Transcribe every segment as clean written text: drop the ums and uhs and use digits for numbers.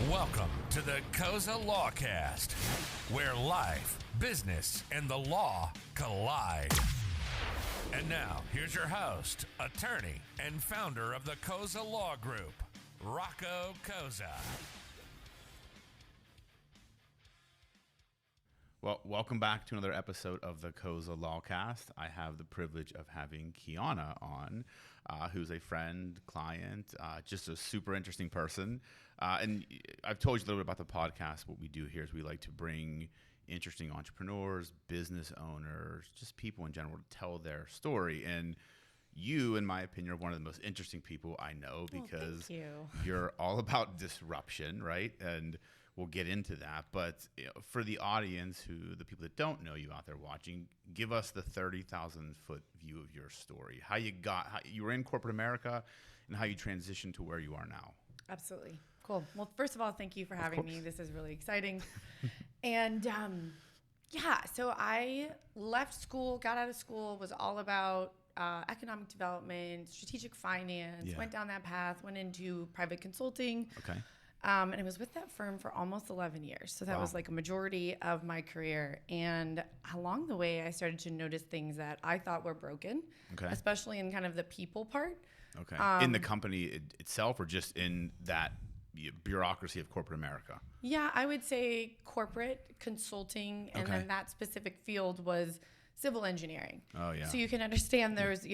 Welcome to the Cozza Lawcast, where life, business, and the law collide. And now, here's your host, attorney, and founder of the Cozza Law Group, Rocco Cozza. Well, welcome back to another episode of the Cozza Lawcast. I have the privilege of having Kiana on, who's a friend, client, just a super interesting person. And I've told you a little bit about the podcast. What we do here is we like to bring interesting entrepreneurs, business owners, just people in general to tell their story. And you, in my opinion, are one of the most interesting people I know because you're all about disruption, right? And we'll get into that. But for the audience, the people that don't know you out there watching, give us the 30,000-foot view of your story. How you were in corporate America and how you transitioned to where you are now. Absolutely. Cool. Well, first of all, thank you for having me. This is really exciting. And so I left school, got out of school, was all about economic development, strategic finance, went down that path, went into private consulting. Okay. And I was with that firm for almost 11 years. So that was like a majority of my career. And along the way, I started to notice things that I thought were broken, especially in kind of the people part. Okay. In the company itself or just in that bureaucracy of corporate America? Yeah, I would say corporate consulting. And then that specific field was civil engineering. Oh, yeah. So you can understand there's,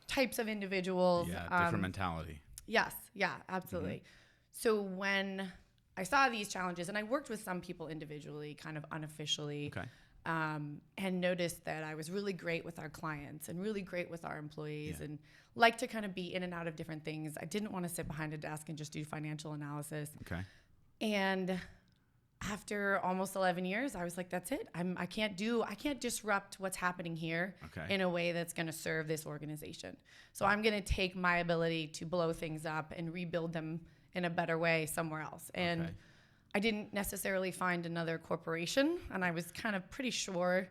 types of individuals. Yeah, different mentality. Yes. Yeah, absolutely. Mm-hmm. So when I saw these challenges, and I worked with some people individually, kind of unofficially, and noticed that I was really great with our clients and really great with our employees and liked to kind of be in and out of different things. I didn't want to sit behind a desk and just do financial analysis. Okay. And after almost 11 years, I was like, that's it. I can't disrupt what's happening here in a way that's going to serve this organization. So I'm going to take my ability to blow things up and rebuild them in a better way somewhere else. And I didn't necessarily find another corporation, and I was kind of pretty sure.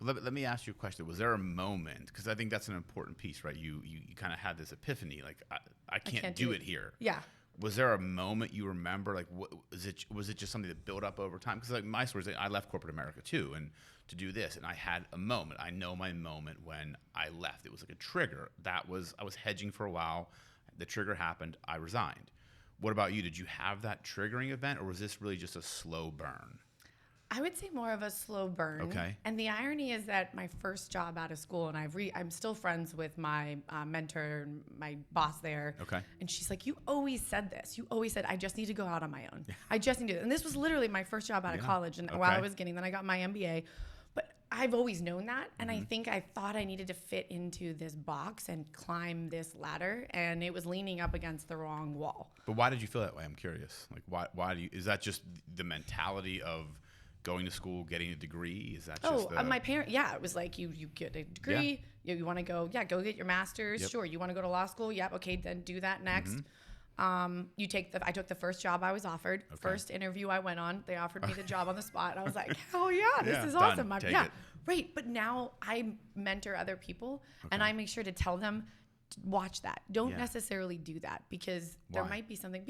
Well, let me ask you a question. Was there a moment, because I think that's an important piece, right? You kind of had this epiphany, like, I can't do it here. Yeah. Was there a moment you remember, like, was it just something that built up over time? Because like my story is I left corporate America too, and to do this, and I had a moment. I know my moment when I left. It was like a trigger. I was hedging for a while. The trigger happened. I resigned. What about you? Did you have that triggering event, or was this really just a slow burn? I would say more of a slow burn. Okay. And the irony is that my first job out of school, and I'm still friends with my mentor, and my boss there. Okay. And she's like, you always said this. You always said, I just need to go out on my own. I just need to. And this was literally my first job out of college. And while I was then I got my MBA. But I've always known that. And I think I thought I needed to fit into this box and climb this ladder. And it was leaning up against the wrong wall. But why did you feel that way? I'm curious. Like, why do you, is that just the mentality of going to school, getting a degree? Is that just my parent, it was like, you get a degree, you want to go get your master's. Sure. You want to go to law school? Yep. Okay. Then do that next. I took the first job I was offered. First interview I went on, they offered me the job on the spot. I was like, hell yeah, this is awesome. Right. But now I mentor other people and I make sure to tell them, watch that. Don't necessarily do that because there might be something,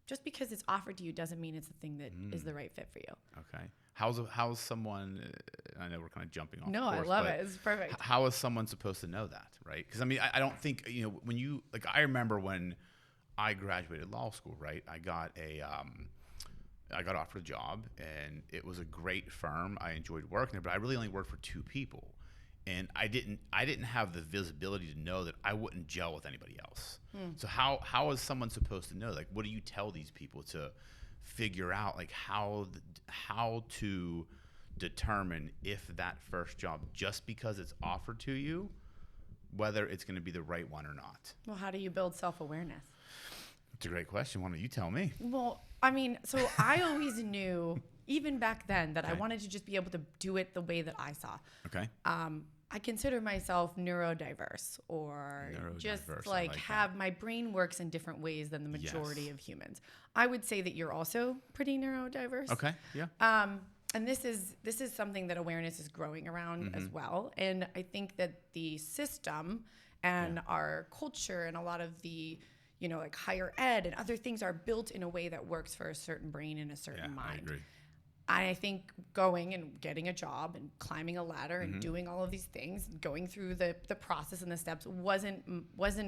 just because it's offered to you doesn't mean it's the thing that is the right fit for you. Okay. How's someone, I know we're kind of jumping off. No, course, I love it. It's perfect. How is someone supposed to know that, right? Because I mean, I don't think, when you, like, I remember when I graduated law school, right? I got offered a job and it was a great firm. I enjoyed working there, but I really only worked for two people. And I didn't have the visibility to know that I wouldn't gel with anybody else. So how is someone supposed to know? Like, what do you tell these people to figure out, like, how to determine if that first job, just because it's offered to you, whether it's going to be the right one or not? Well, how do you build self-awareness? That's a great question. Why don't you tell me? Well, I mean, so I always knew, even back then, that I wanted to just be able to do it the way that I saw. Okay. I consider myself neurodiverse, or just like have my brain works in different ways than the majority of humans. I would say that you're also pretty neurodiverse. Okay. Yeah. And this is something that awareness is growing around as well. And I think that the system and our culture and a lot of the like higher ed and other things are built in a way that works for a certain brain and a certain mind. I agree. I think going and getting a job and climbing a ladder and doing all of these things, going through the process and the steps wasn't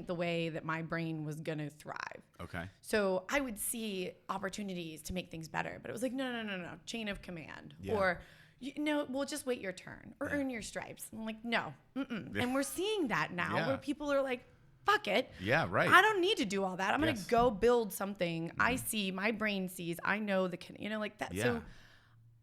the way that my brain was going to thrive. Okay. So I would see opportunities to make things better, but it was like, no, chain of command. Yeah. Or, we'll just wait your turn or earn your stripes. I'm like, no. And we're seeing that now where people are like, fuck it. Yeah, right. I don't need to do all that. I'm going to go build something. I see, my brain sees, I know like that. Yeah. So,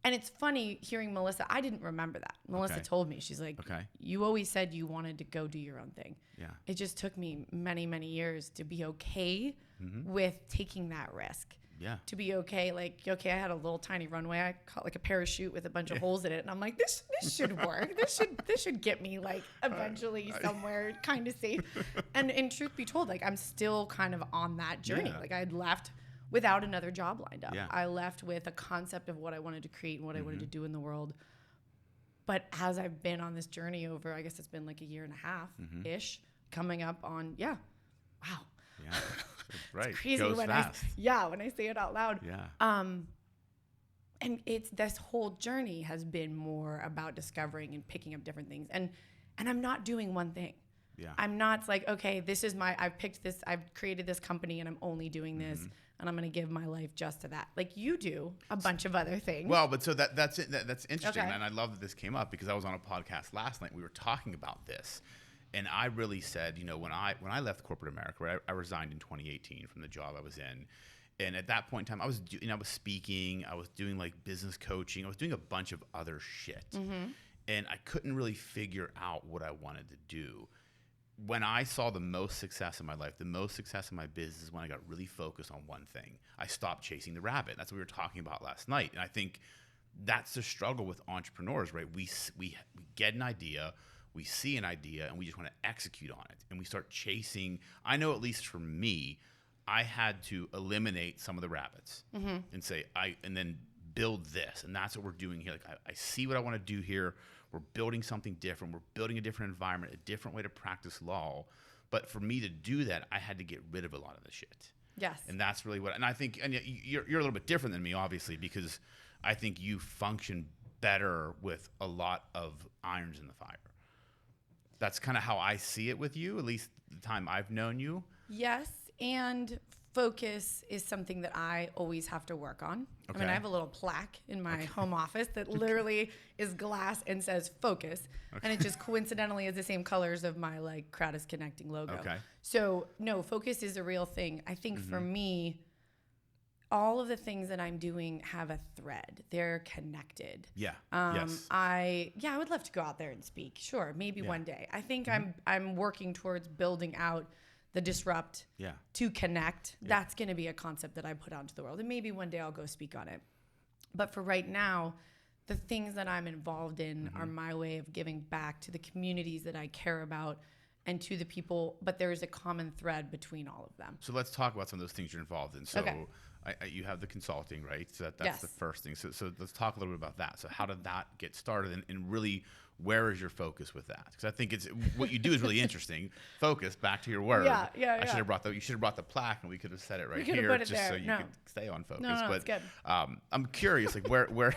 and it's funny hearing Melissa. I didn't remember that. Melissa told me, she's like, you always said you wanted to go do your own thing. Yeah. It just took me many, many years to be okay with taking that risk. Yeah. To be okay. Like, I had a little tiny runway. I caught like a parachute with a bunch of holes in it. And I'm like, this should work. This should get me like eventually somewhere kind of safe. And in truth be told, like I'm still kind of on that journey. Like I'd left without another job lined up. Yeah. I left with a concept of what I wanted to create and what I wanted to do in the world. But as I've been on this journey over, I guess it's been like a year and a half-ish, coming up on, wow. Yeah, right. It's crazy Goes when fast. when I say it out loud. Yeah. And it's this whole journey has been more about discovering and picking up different things. And I'm not doing one thing. Yeah. I'm not like, okay, I've picked this, I've created this company and I'm only doing this and I'm going to give my life just to that. Like you do a bunch of other things. Well, but so that's it. That's interesting. Okay. And I love that this came up because I was on a podcast last night. We were talking about this. And I really said, when I left corporate America, right, I resigned in 2018 from the job I was in. And at that point in time, I was speaking, I was doing like business coaching, I was doing a bunch of other shit. And I couldn't really figure out what I wanted to do. When I saw the most success in my life, the most success in my business is when I got really focused on one thing. I stopped chasing the rabbit. That's what we were talking about last night. And I think that's the struggle with entrepreneurs, right? We get an idea, we see an idea, and we just want to execute on it. And we start chasing. I know, at least for me, I had to eliminate some of the rabbits and say, and then build this. And that's what we're doing here. Like I see what I want to do here. We're building something different. We're building a different environment, a different way to practice law. But for me to do that, I had to get rid of a lot of the shit. Yes. And that's really and I think, and you're a little bit different than me, obviously, because I think you function better with a lot of irons in the fire. That's kind of how I see it with you, at least the time I've known you. Yes. And focus is something that I always have to work on. Okay. I mean, I have a little plaque in my home office that literally is glass and says focus. And it just coincidentally is the same colors of my like Crowd is Connecting logo. Okay. So no, focus is a real thing. I think for me, all of the things that I'm doing have a thread. They're connected. Yeah. Yes. I would love to go out there and speak. Sure. Maybe one day. I think I'm working towards building out the Disrupt to connect. That's going to be a concept that I put out into the world. And maybe one day I'll go speak on it. But for right now, the things that I'm involved in are my way of giving back to the communities that I care about and to the people. But there is a common thread between all of them. So let's talk about some of those things you're involved in. So you have the consulting, right? So that's the first thing. So let's talk a little bit about that. So how did that get started? And really, where is your focus with that? Because I think it's what you do is really interesting. Focus, back to your word. Yeah. I should have you should have brought the plaque, and we could have said it right here just so you could stay on focus. No, but it's good. I'm curious, like where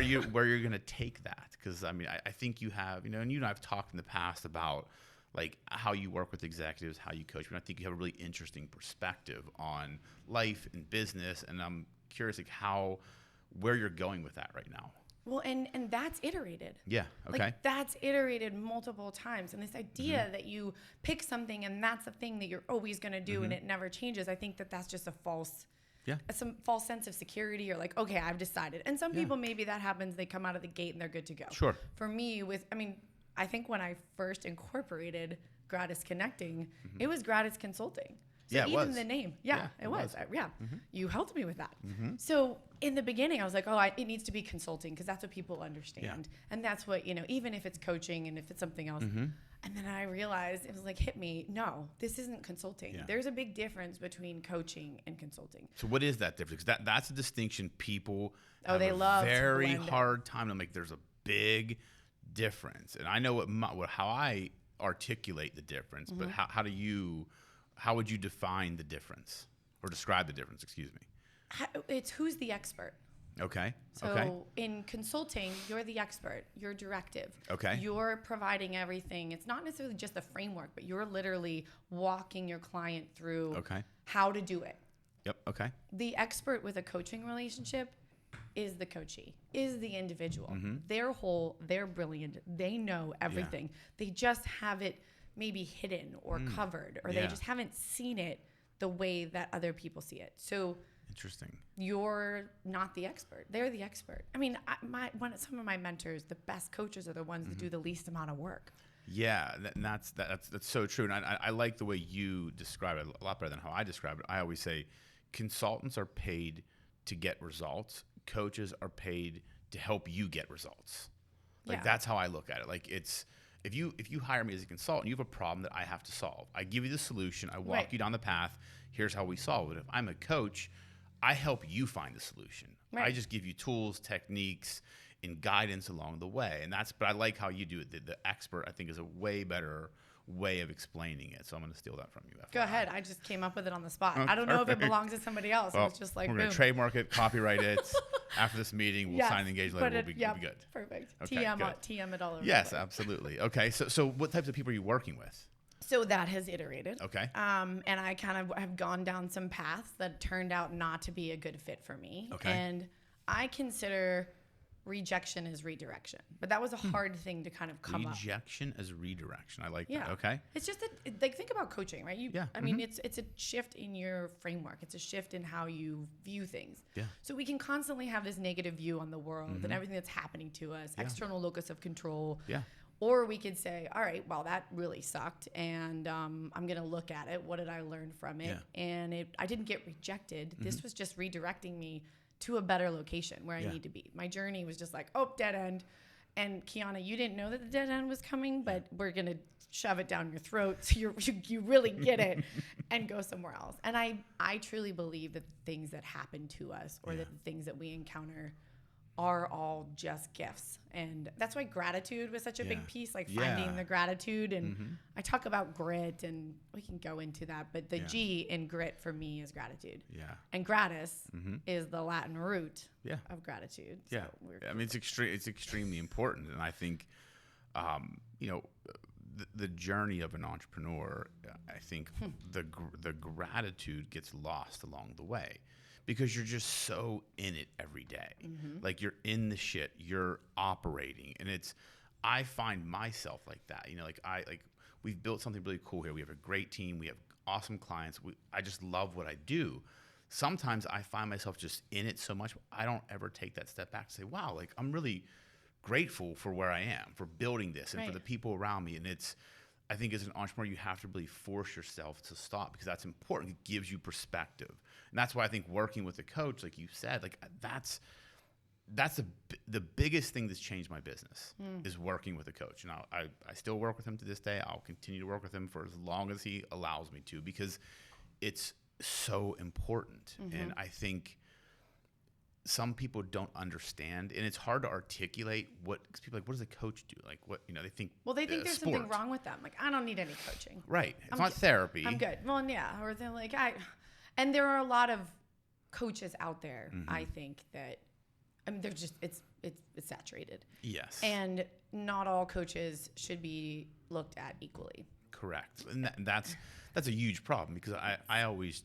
you're gonna take that? Because I mean, I think you have, and you and I have talked in the past about like how you work with executives, how you coach. But I think you have a really interesting perspective on life and business, and I'm curious like where you're going with that right now. Well, and that's iterated. Yeah. Okay. Like that's iterated multiple times. And this idea that you pick something and that's the thing that you're always going to do and it never changes. I think that that's just a false, some false sense of security or like, okay, I've decided. And some people, maybe that happens. They come out of the gate and they're good to go. Sure. For me I think when I first incorporated Gratis Connecting, it was Gratis Consulting. So it even was. the name, it was. Mm-hmm. You helped me with that. So in the beginning, I was like, it needs to be consulting because that's what people understand. And that's what, even if it's coaching and if it's something else. And then I realized, it was like, hit me. No, this isn't consulting. Yeah. There's a big difference between coaching and consulting. So what is that difference? Because that's a distinction people have they love a to very blend it. hard time to make. There's a big difference. And I know how I articulate the difference, but how do you How would you define the difference or describe the difference? Excuse me. It's who's the expert. Okay. So in consulting, you're the expert. You're directive. Okay. You're providing everything. It's not necessarily just a framework, but you're literally walking your client through how to do it. Yep. Okay. The expert with a coaching relationship is the coachee, is the individual. Mm-hmm. They're whole, they're brilliant, they know everything. They just have it maybe hidden or covered, or they just haven't seen it the way that other people see it. So interesting. You're not the expert. They're the expert. I mean, some of my mentors, the best coaches are the ones that do the least amount of work. Yeah, that's so true. And I like the way you describe it a lot better than how I describe it. I always say consultants are paid to get results. Coaches are paid to help you get results. Like that's how I look at it. Like it's if you hire me as a consultant, you have a problem that I have to solve. I give you the solution. I walk you down the path. Here's how we solve it. If I'm a coach, I help you find the solution. Right. I just give you tools, techniques, and guidance along the way. But I like how you do it. The expert, I think, is a way better way of explaining it. So I'm going to steal that from you. Go ahead. I just came up with it on the spot. I don't know if it belongs to somebody else. Well, it's just like, we're going to trademark it, copyright it. After this meeting, we'll sign the engagement letter. We'll be good. Perfect. Okay, TM it all over. Yes, absolutely. Okay. So what types of people are you working with? So that has iterated. Okay. And I kind of have gone down some paths that turned out not to be a good fit for me. Okay. And I consider rejection as redirection. But that was a hard thing to kind of come up. Rejection as redirection. I like that. Okay. It's just that, like, think about coaching, right? I mean, it's a shift in your framework. It's a shift in how you view things. Yeah. So we can constantly have this negative view on the world and everything that's happening to us, external locus of control. Yeah. Or we could say, all right, well, that really sucked, and I'm going to look at it. What did I learn from it? Yeah. And I didn't get rejected. This was just redirecting me to a better location where I need to be. My journey was just like, oh, dead end. And Kiana, you didn't know that the dead end was coming, but we're going to shove it down your throat so you really get it and go somewhere else. And I truly believe that the things that happen to us or that the things that we encounter are all just gifts. And that's why gratitude was such a big piece, like finding the gratitude. And I talk about grit, and we can go into that, but the G in grit for me is gratitude. Yeah. And gratis is the Latin root of gratitude. So I mean, it's extremely important. And I think, the journey of an entrepreneur, I think the gratitude gets lost along the way. Because you're just so in it every day. Like you're in the shit, you're operating. And I find myself like that. We've built something really cool here. We have a great team. We have awesome clients. I just love what I do. Sometimes I find myself just in it so much, I don't ever take that step back to say, wow, like I'm really grateful for where I am, for building this and for the people around me. And I think as an entrepreneur, you have to really force yourself to stop because that's important. It gives you perspective. And that's why I think working with a coach, like you said, like that's the biggest thing that's changed my business is working with a coach. And I still work with him to this day. I'll continue to work with him for as long as he allows me to because it's so important. And I think some people don't understand, and it's hard to articulate because people are like, what does a coach do? Like, what, they think. Well, they think there's something wrong with them. Like, I don't need any coaching. Right. It's not therapy. I'm good. Well, yeah. Or they're like, and there are a lot of coaches out there, I think, that, I mean, they're just, it's saturated. Yes. And not all coaches should be looked at equally. Correct. And that's a huge problem because I always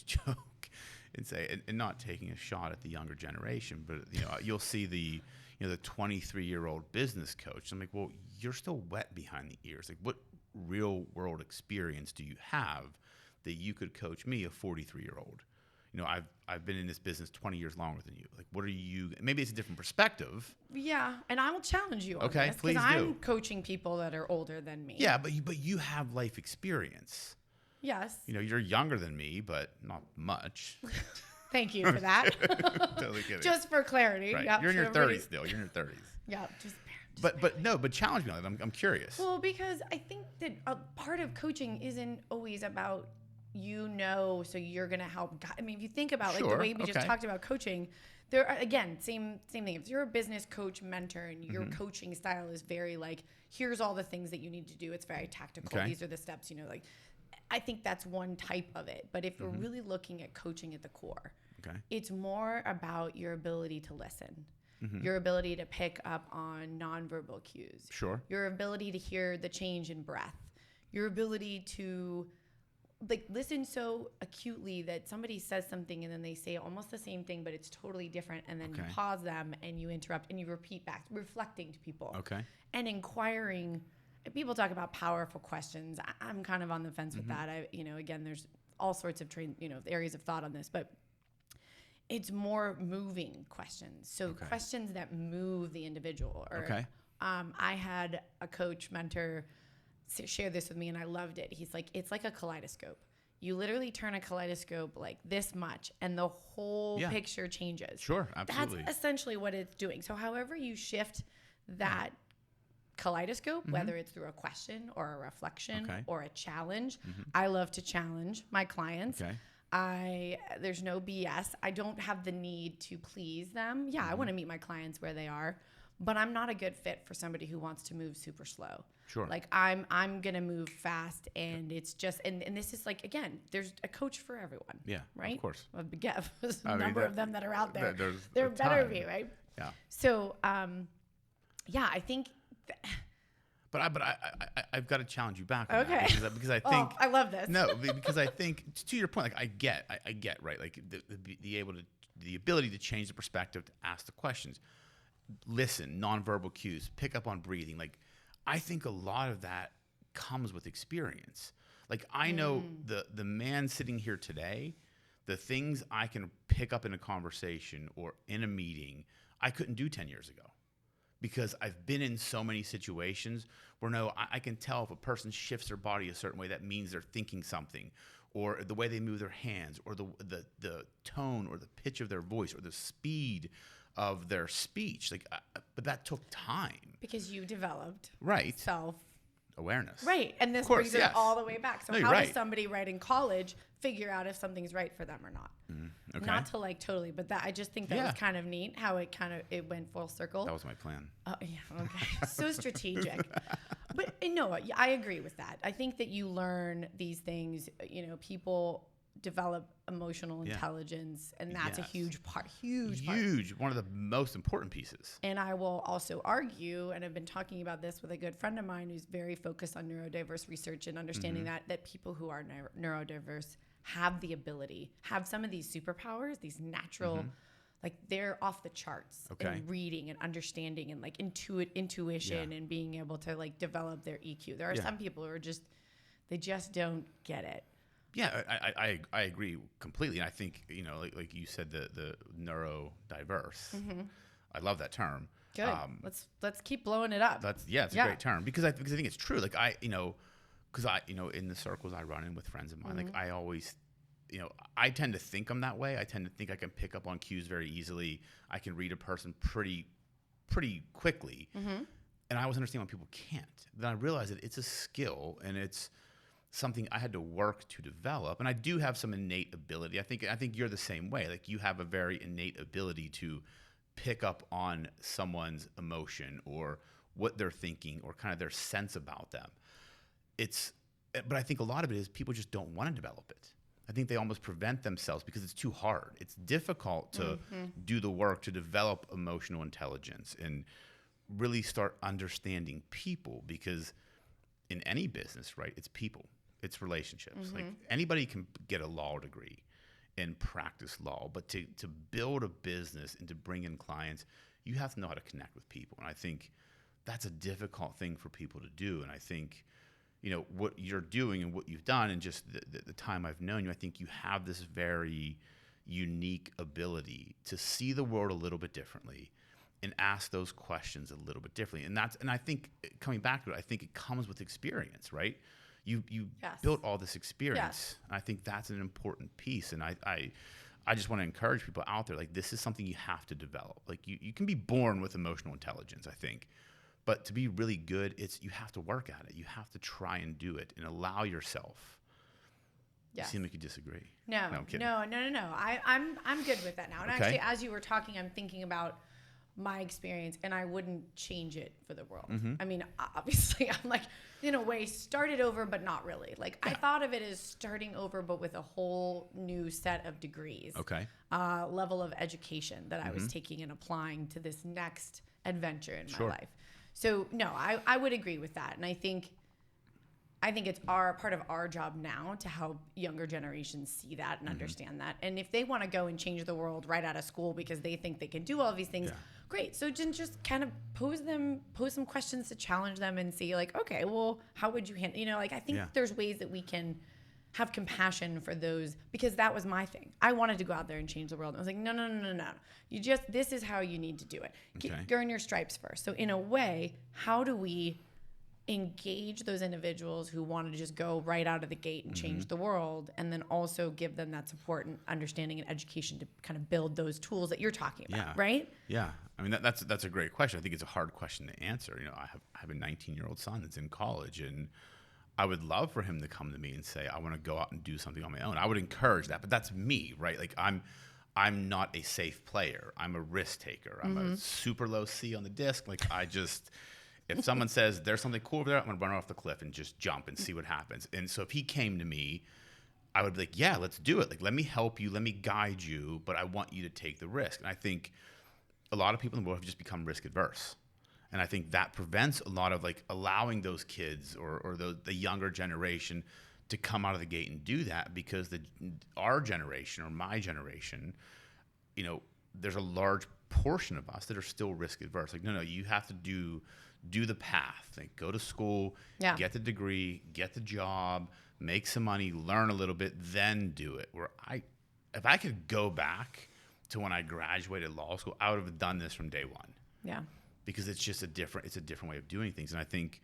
joke and say, and not taking a shot at the younger generation, but you'll see the 23-year-old business coach. I'm like, well, you're still wet behind the ears. Like, what real world experience do you have that you could coach me, a 43-year-old? I've been in this business 20 years longer than you. Like, what are you? Maybe it's a different perspective. Yeah, and I will challenge you on this please do. Because I'm coaching people that are older than me. Yeah, but you have life experience. Yes. You're younger than me, but not much. Thank you for that. Totally kidding. Just for clarity. Right. Yep, you're in your 30s still. You're in your 30s. Yeah. But challenge me on it. I'm curious. Well, because I think that a part of coaching isn't always about so you're going to help. I mean, if you think about like the way we just talked about coaching, there are, again, same thing. If you're a business coach, mentor, and your coaching style is very like, here's all the things that you need to do. It's very tactical. These are the steps, like I think that's one type of it. But if we're really looking at coaching at the core, it's more about your ability to listen, your ability to pick up on nonverbal cues, your ability to hear the change in breath, your ability to like listen so acutely that somebody says something and then they say almost the same thing, but it's totally different. And then you pause them and you interrupt and you repeat back, reflecting to people and inquiring. People talk about powerful questions. I'm kind of on the fence with that. Again, there's all sorts of areas of thought on this, but it's more moving questions. So questions that move the individual. I had a coach mentor share this with me and I loved it. He's like, it's like a kaleidoscope. You literally turn a kaleidoscope like this much and the whole picture changes. Sure, absolutely. That's essentially what it's doing. So however you shift that kaleidoscope, whether it's through a question or a reflection or a challenge, I love to challenge my clients. There's no BS. I don't have the need to please them. I want to meet my clients where they are, but I'm not a good fit for somebody who wants to move super slow. Like I'm going to move fast and it's just, and this is like, again, there's a coach for everyone. Right? Of course. There's a number of them that are out there. There better be, right? So, I think But I've got to challenge you back on that because I think I love this. No, because I think to your point, like I get right, like the ability to change the perspective, to ask the questions, listen, nonverbal cues, pick up on breathing. Like I think a lot of that comes with experience. Like I know the man sitting here today, the things I can pick up in a conversation or in a meeting, I couldn't do 10 years ago. Because I've been in so many situations where I can tell if a person shifts their body a certain way, that means they're thinking something, or the way they move their hands, or the tone, or the pitch of their voice, or the speed of their speech. But that took time because you developed self-awareness, right? And this brings it all the way back. So how does somebody right in college figure out if something's right for them or not? Not to like totally, but I just think that was kind of neat how it went full circle. That was my plan. Oh yeah, okay. So strategic. But no, I agree with that. I think that you learn these things. People develop emotional intelligence, and that's a huge part. Huge. One of the most important pieces. And I will also argue, and I've been talking about this with a good friend of mine who's very focused on neurodiverse research and understanding that people who are neurodiverse have the ability, have some of these superpowers, these natural, like they're off the charts in reading and understanding and like intuition and being able to like develop their EQ. There are some people who are they just don't get it. Yeah, I agree completely. And I think, like you said, the neurodiverse, I love that term. Good. Let's keep blowing it up. It's a great term because I think it's true. Like because in the circles I run in with friends of mine, like I always, I tend to think I'm that way. I tend to think I can pick up on cues very easily. I can read a person pretty quickly. And I always understand when people can't. Then I realize that it's a skill and it's something I had to work to develop. And I do have some innate ability. I think you're the same way. Like you have a very innate ability to pick up on someone's emotion or what they're thinking or kind of their sense about them. But I think a lot of it is people just don't want to develop it. I think they almost prevent themselves because it's too hard. It's difficult to do the work to develop emotional intelligence and really start understanding people, because in any business, right, it's people, it's relationships. Like anybody can get a law degree and practice law, but to build a business and to bring in clients, you have to know how to connect with people. And I think that's a difficult thing for people to do. And I think what you're doing and what you've done and just the time I've known you, I think you have this very unique ability to see the world a little bit differently and ask those questions a little bit differently. And I think coming back to it, I think it comes with experience, right? You built all this experience. And I think that's an important piece. And I just want to encourage people out there, like this is something you have to develop. Like you can be born with emotional intelligence, I think. But to be really good, you have to work at it. You have to try and do it and allow yourself. You seem like you disagree. No, I'm kidding. No. I'm good with that now. And actually, as you were talking, I'm thinking about my experience, and I wouldn't change it for the world. I mean, obviously, I'm like, in a way, started over, but not really. Like, I thought of it as starting over, but with a whole new set of degrees. Okay. Level of education that I was taking and applying to this next adventure in my life. So, no, I would agree with that. And I think it's part of our job now to help younger generations see that and understand that. And if they want to go and change the world right out of school because they think they can do all these things, great. So just kind of pose some questions to challenge them and see like, okay, well, how would you handle, I think there's ways that we can have compassion for those, because that was my thing. I wanted to go out there and change the world. And I was like, no. This is how you need to do it. Earn your stripes first. So in a way, how do we engage those individuals who want to just go right out of the gate and change the world, and then also give them that support and understanding and education to kind of build those tools that you're talking about, right? Yeah. I mean, that's a great question. I think it's a hard question to answer. I have a 19-year-old son that's in college, and I would love for him to come to me and say, I want to go out and do something on my own. I would encourage that, but that's me, right? Like I'm not a safe player. I'm a risk taker. I'm a super low C on the disc. Like if someone says there's something cool over there, I'm going to run off the cliff and just jump and see what happens. And so if he came to me, I would be like, yeah, let's do it. Like, let me help you. Let me guide you. But I want you to take the risk. And I think a lot of people in the world have just become risk adverse. And I think that prevents a lot of like allowing those kids or the younger generation to come out of the gate and do that, because our generation or my generation, there's a large portion of us that are still risk adverse. Like, no, you have to do the path. Like, go to school, get the degree, get the job, make some money, learn a little bit, then do it. If I could go back to when I graduated law school, I would have done this from day one. Yeah. Because it's just a different way of doing things. And I think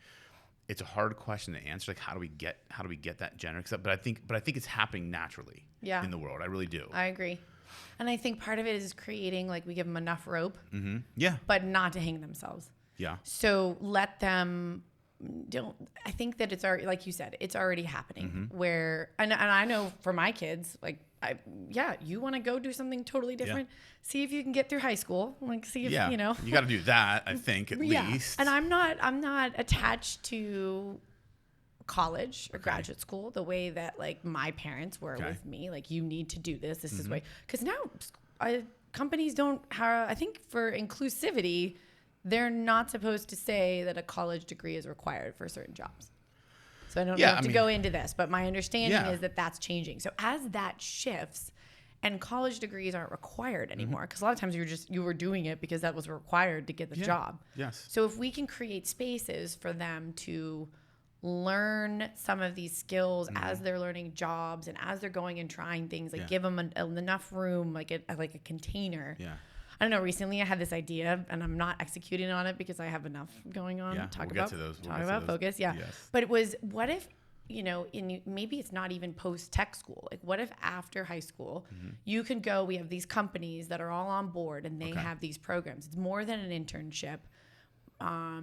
it's a hard question to answer. Like, how do we get that generous? But I think it's happening naturally in the world. I really do. I agree. And I think part of it is creating, like, we give them enough rope, but not to hang themselves. Yeah. So let them I think that it's already, like you said, it's already happening where, and I know for my kids, like, you want to go do something totally different. See if you can get through high school. Like, see if, you got to do that, I think, at least. And I'm not attached to college or graduate school the way that, like, my parents were with me. Like, you need to do this. This is the way. Because now companies don't have, I think for inclusivity, they're not supposed to say that a college degree is required for certain jobs. So I don't have to go into this, but my understanding is that that's changing. So as that shifts and college degrees aren't required anymore, because a lot of times you were doing it because that was required to get the job. Yes. So if we can create spaces for them to learn some of these skills as they're learning jobs and as they're going and trying things, like give them enough room, like a container. Yeah. I don't know. Recently, I had this idea, and I'm not executing on it because I have enough going on. Talk about focus. Yeah. Yes. But it was, what if, maybe it's not even post-tech school. Like, what if after high school, you can go, we have these companies that are all on board, and they have these programs. It's more than an internship,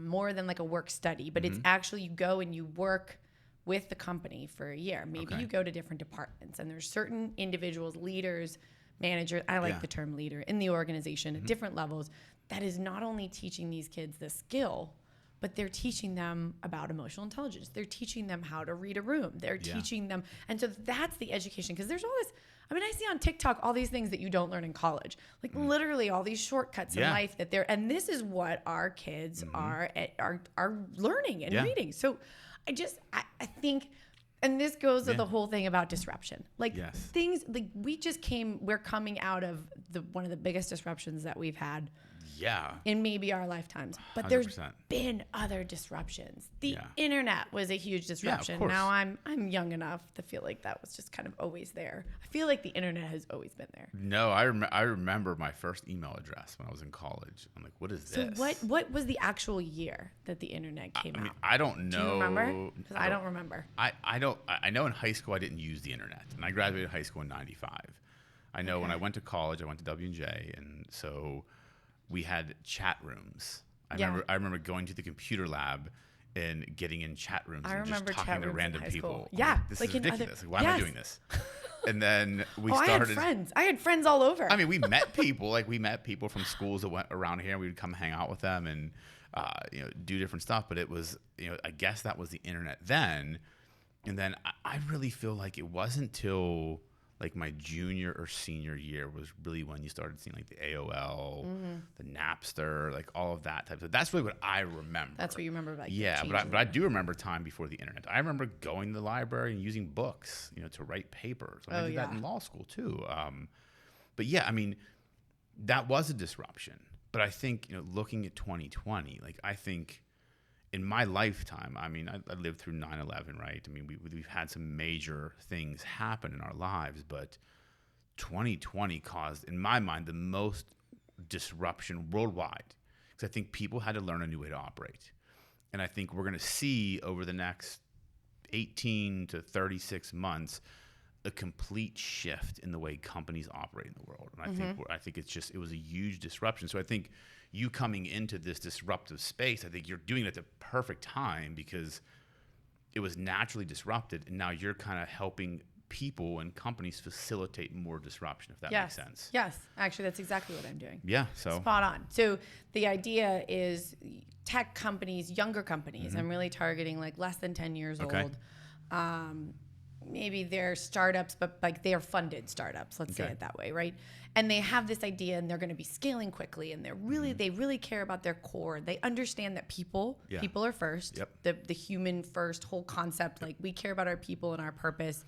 more than like a work study, but it's actually, you go and you work with the company for a year. Maybe you go to different departments, and there's certain individuals, leaders, manager, I like the term leader, in the organization at different levels, that is not only teaching these kids the skill, but they're teaching them about emotional intelligence. They're teaching them how to read a room. They're teaching them. And so that's the education. Because there's all this, I see on TikTok all these things that you don't learn in college. Like literally all these shortcuts in life that and this is what our kids are learning and reading. So I think, and this goes to the whole thing about disruption. Like things, like we're coming out of one of the biggest disruptions that we've had in maybe our lifetimes. But 100%. There's been other disruptions. The internet was a huge disruption. Now I'm young enough to feel like that was just kind of always there. I feel like the internet has always been there. No, I remember my first email address when I was in college. I'm like, what is this? So what was the actual year that the internet came out? I don't know. Do you remember? Because I don't remember. I know in high school I didn't use the internet, and I graduated high school in '95. I know when I went to college, I went to W&J, and so we had chat rooms. I remember going to the computer lab and getting in chat rooms and just talking to random people. Yeah. Like, this is ridiculous. Like, why am I doing this? And then we I started. had friends. I had friends all over. I mean, we met people. Like, we met people from schools that went around here, and we would come hang out with them and, do different stuff. But it was, I guess that was the internet then. And then I really feel like it wasn't till like my junior or senior year was really when you started seeing like the AOL, the Napster, like all of that type of. That's really what I remember. That's what you remember about. Yeah, but I do remember time before the internet. I remember going to the library and using books, to write papers. I did that in law school too. But yeah, I mean, that was a disruption. But I think, looking at 2020, like I think in my lifetime, I mean, I lived through 9/11, right? I mean, we've had some major things happen in our lives, but 2020 caused, in my mind, the most disruption worldwide, because I think people had to learn a new way to operate. And I think we're going to see over the next 18 to 36 months a complete shift in the way companies operate in the world. And I think it was a huge disruption. So I think you coming into this disruptive space, I think you're doing it at the perfect time because it was naturally disrupted, and now you're kind of helping people and companies facilitate more disruption, if that makes sense. Yes, actually, that's exactly what I'm doing. Yeah, so spot on. So the idea is tech companies, younger companies. I'm really targeting like less than 10 years old. Maybe they're startups, but like they're funded startups, let's say it that way, right? And they have this idea and they're going to be scaling quickly, and they really care about their core. They understand that people are first, the human first whole concept. Like, we care about our people and our purpose.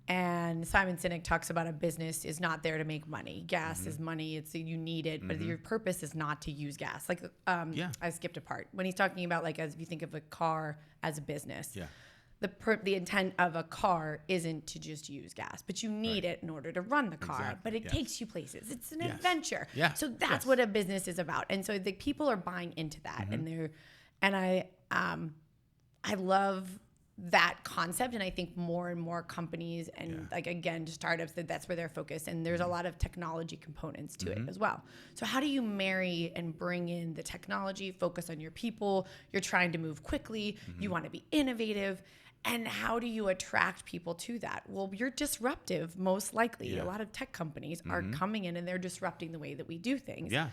And Simon Sinek talks about a business is not there to make money. Gas is money. You need it, but your purpose is not to use gas. Like, I skipped a part when he's talking about, like, as if you think of a car as a business. Yeah. The intent of a car isn't to just use gas, but you need it in order to run the car. But it takes you places. It's an adventure. Yeah. So that's what a business is about. And so the people are buying into that, and I love that concept. And I think more and more companies and like, again, startups, that's where they're focused. And there's a lot of technology components to it as well. So how do you marry and bring in the technology, focus on your people? You're trying to move quickly. You want to be innovative. And how do you attract people to that? Well, you're disruptive, most likely. A lot of tech companies are coming in and they're disrupting the way that we do things. Yeah.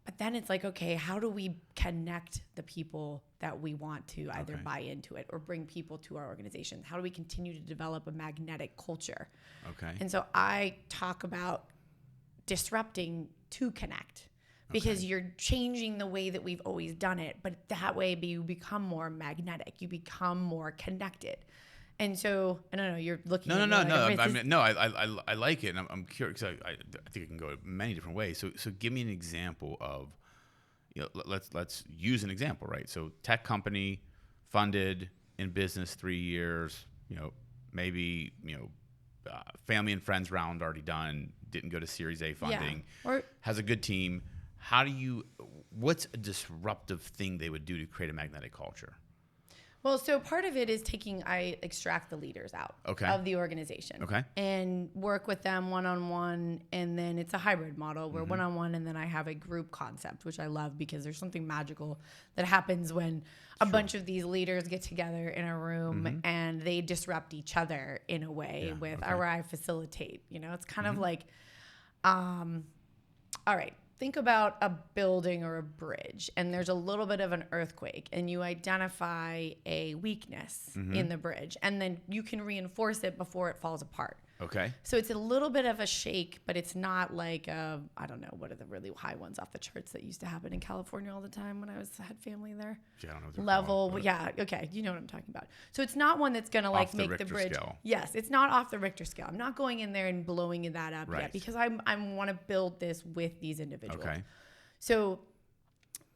But then it's like, okay, how do we connect the people that we want to either buy into it or bring people to our organization? How do we continue to develop a magnetic culture? Okay. And so I talk about disrupting to connect. Because you're changing the way that we've always done it, but that way you become more magnetic, you become more connected. And so I don't know, you're looking. No. I like it, and I'm curious. I think it can go many different ways. So give me an example of, let's use an example, right? So tech company, funded, in business 3 years. Maybe family and friends round already done. Didn't go to Series A funding. Or has a good team. What's a disruptive thing they would do to create a magnetic culture? Well, so part of it is I extract the leaders out of the organization and work with them one-on-one. And then it's a hybrid model where one-on-one, and then I have a group concept, which I love because there's something magical that happens when a bunch of these leaders get together in a room and they disrupt each other in a way where I facilitate. It's kind of like, all right. Think about a building or a bridge, and there's a little bit of an earthquake, and you identify a weakness in the bridge, and then you can reinforce it before it falls apart. Okay. So it's a little bit of a shake, but it's not like I don't know, what are the really high ones off the charts that used to happen in California all the time when I had family there? Yeah, I don't know what they're level. Called, yeah, okay, you know what I'm talking about. So it's not one that's gonna like make the bridge. Scale. Yes, it's not off the Richter scale. I'm not going in there and blowing that up yet because I want to build this with these individuals. Okay. So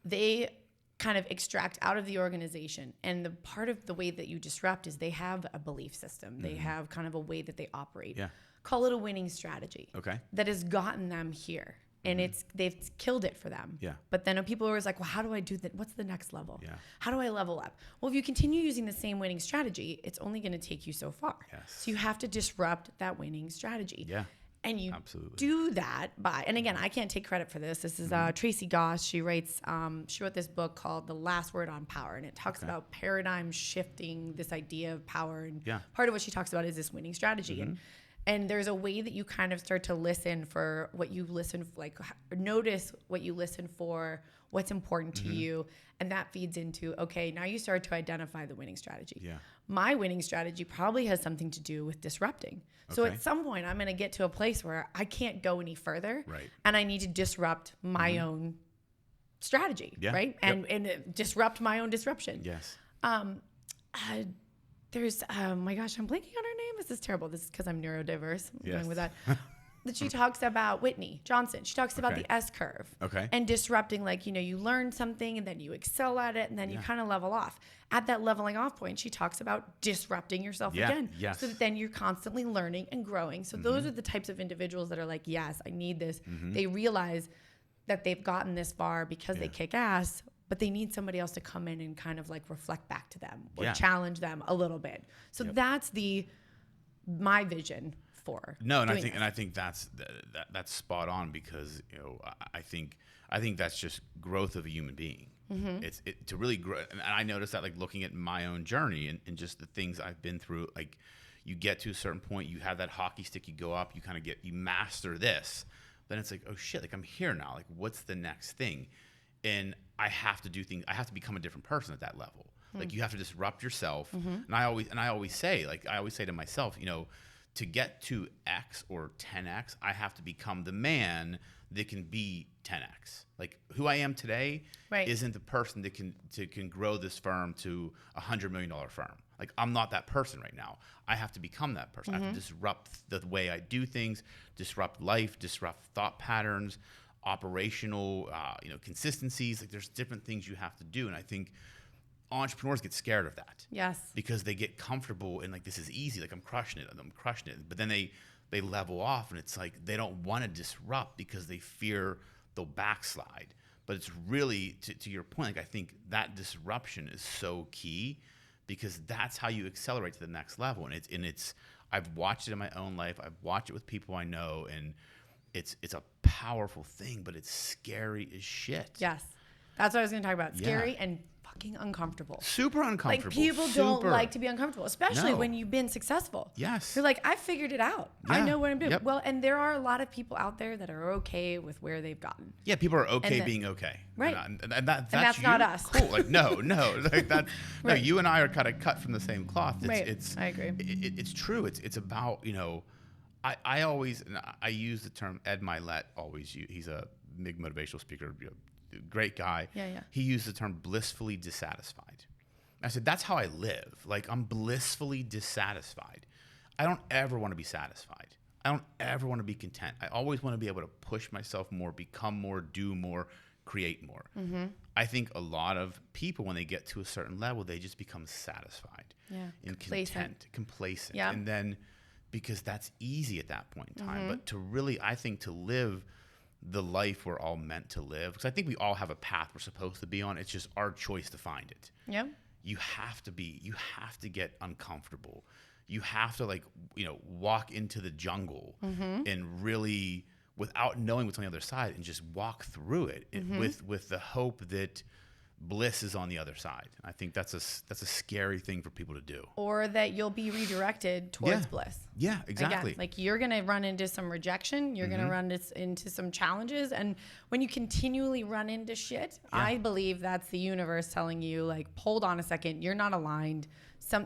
they kind of extract out of the organization, and the part of the way that you disrupt is they have a belief system. They have kind of a way that they operate. Yeah. Call it a winning strategy. Okay. That has gotten them here, and they've killed it for them. Yeah. But then people are always like, well, how do I do that? What's the next level? Yeah. How do I level up? Well, if you continue using the same winning strategy, it's only going to take you so far. Yes. So you have to disrupt that winning strategy. Yeah. And you do that by, and again, I can't take credit for this. This is Tracy Goss. She wrote this book called The Last Word on Power, and it talks about paradigm shifting this idea of power. And part of what she talks about is this winning strategy. And there's a way that you kind of start to listen for what you listen, like notice what you listen for, what's important to you. And that feeds into, okay, now you start to identify the winning strategy. Yeah. My winning strategy probably has something to do with disrupting. So at some point I'm going to get to a place where I can't go any further. Right. And I need to disrupt my own strategy. Yeah. Right. And disrupt my own disruption. Yes. There's, my gosh, I'm blanking on her name. This is terrible. This is because I'm neurodiverse. I'm Yes. going with that. That she talks about Whitney Johnson. She talks about the S curve. Okay. And disrupting, like, you know, you learn something and then you excel at it and then you kind of level off. At that leveling off point, she talks about disrupting yourself again. Yes. So that then you're constantly learning and growing. So those are the types of individuals that are like, yes, I need this. They realize that they've gotten this far because they kick ass, but they need somebody else to come in and kind of like reflect back to them or challenge them a little bit. So that's my vision for I think that's spot on, because I think that's just growth of a human being. It's to really grow, and I noticed that, like, looking at my own journey and just the things I've been through. Like, you get to a certain point, you have that hockey stick, you go up, you master this, then it's like, oh shit, like I'm here now, like what's the next thing? And I have to do things. I have to become a different person at that level. Like, you have to disrupt yourself. And I always say to myself, to get to X or 10X, I have to become the man that can be 10X. Like, who I am today isn't the person that can grow this firm to $100 million firm. Like, I'm not that person right now. I have to become that person. I have to disrupt the way I do things, disrupt life, disrupt thought patterns, operational, consistencies. Like, there's different things you have to do. And I think entrepreneurs get scared of that. Yes. Because they get comfortable and like, this is easy. Like, I'm crushing it. But then they level off, and it's like they don't want to disrupt because they fear they'll backslide. But it's really, to your point, like, I think that disruption is so key, because that's how you accelerate to the next level. And it's I've watched it in my own life. I've watched it with people I know, and it's a powerful thing, but it's scary as shit. Yes. That's what I was going to talk about. Scary and fucking uncomfortable. Super uncomfortable. Like, people don't like to be uncomfortable, especially when you've been successful. Yes. You're like, I figured it out. Yeah. I know what I'm doing. Yep. Well, and there are a lot of people out there that are okay with where they've gotten. Yeah, people are okay being okay. Right. And that's you? Not us. Cool. Like, no. Like that. No, you and I are kind of cut from the same cloth. I agree. It's true. It's about, I always, and I use the term Ed Milet always use. He's a big motivational speaker, great guy. Yeah. He used the term blissfully dissatisfied. I said, that's how I live. Like, I'm blissfully dissatisfied. I don't ever want to be satisfied. I don't ever want to be content. I always want to be able to push myself more, become more, do more, create more. I think a lot of people, when they get to a certain level, they just become satisfied and complacent. Yeah. And then, because that's easy at that point in time. But to really, I think, to live the life we're all meant to live, because I think we all have a path we're supposed to be on. It's just our choice to find it. Yeah. You have to get uncomfortable. You have to, like, walk into the jungle and really, without knowing what's on the other side, and just walk through it with the hope that bliss is on the other side. I think that's a scary thing for people to do. Or that you'll be redirected towards bliss. Yeah, exactly. Again, like, you're going to run into some rejection. You're going to run into some challenges. And when you continually run into shit, I believe that's the universe telling you, like, hold on a second. You're not aligned.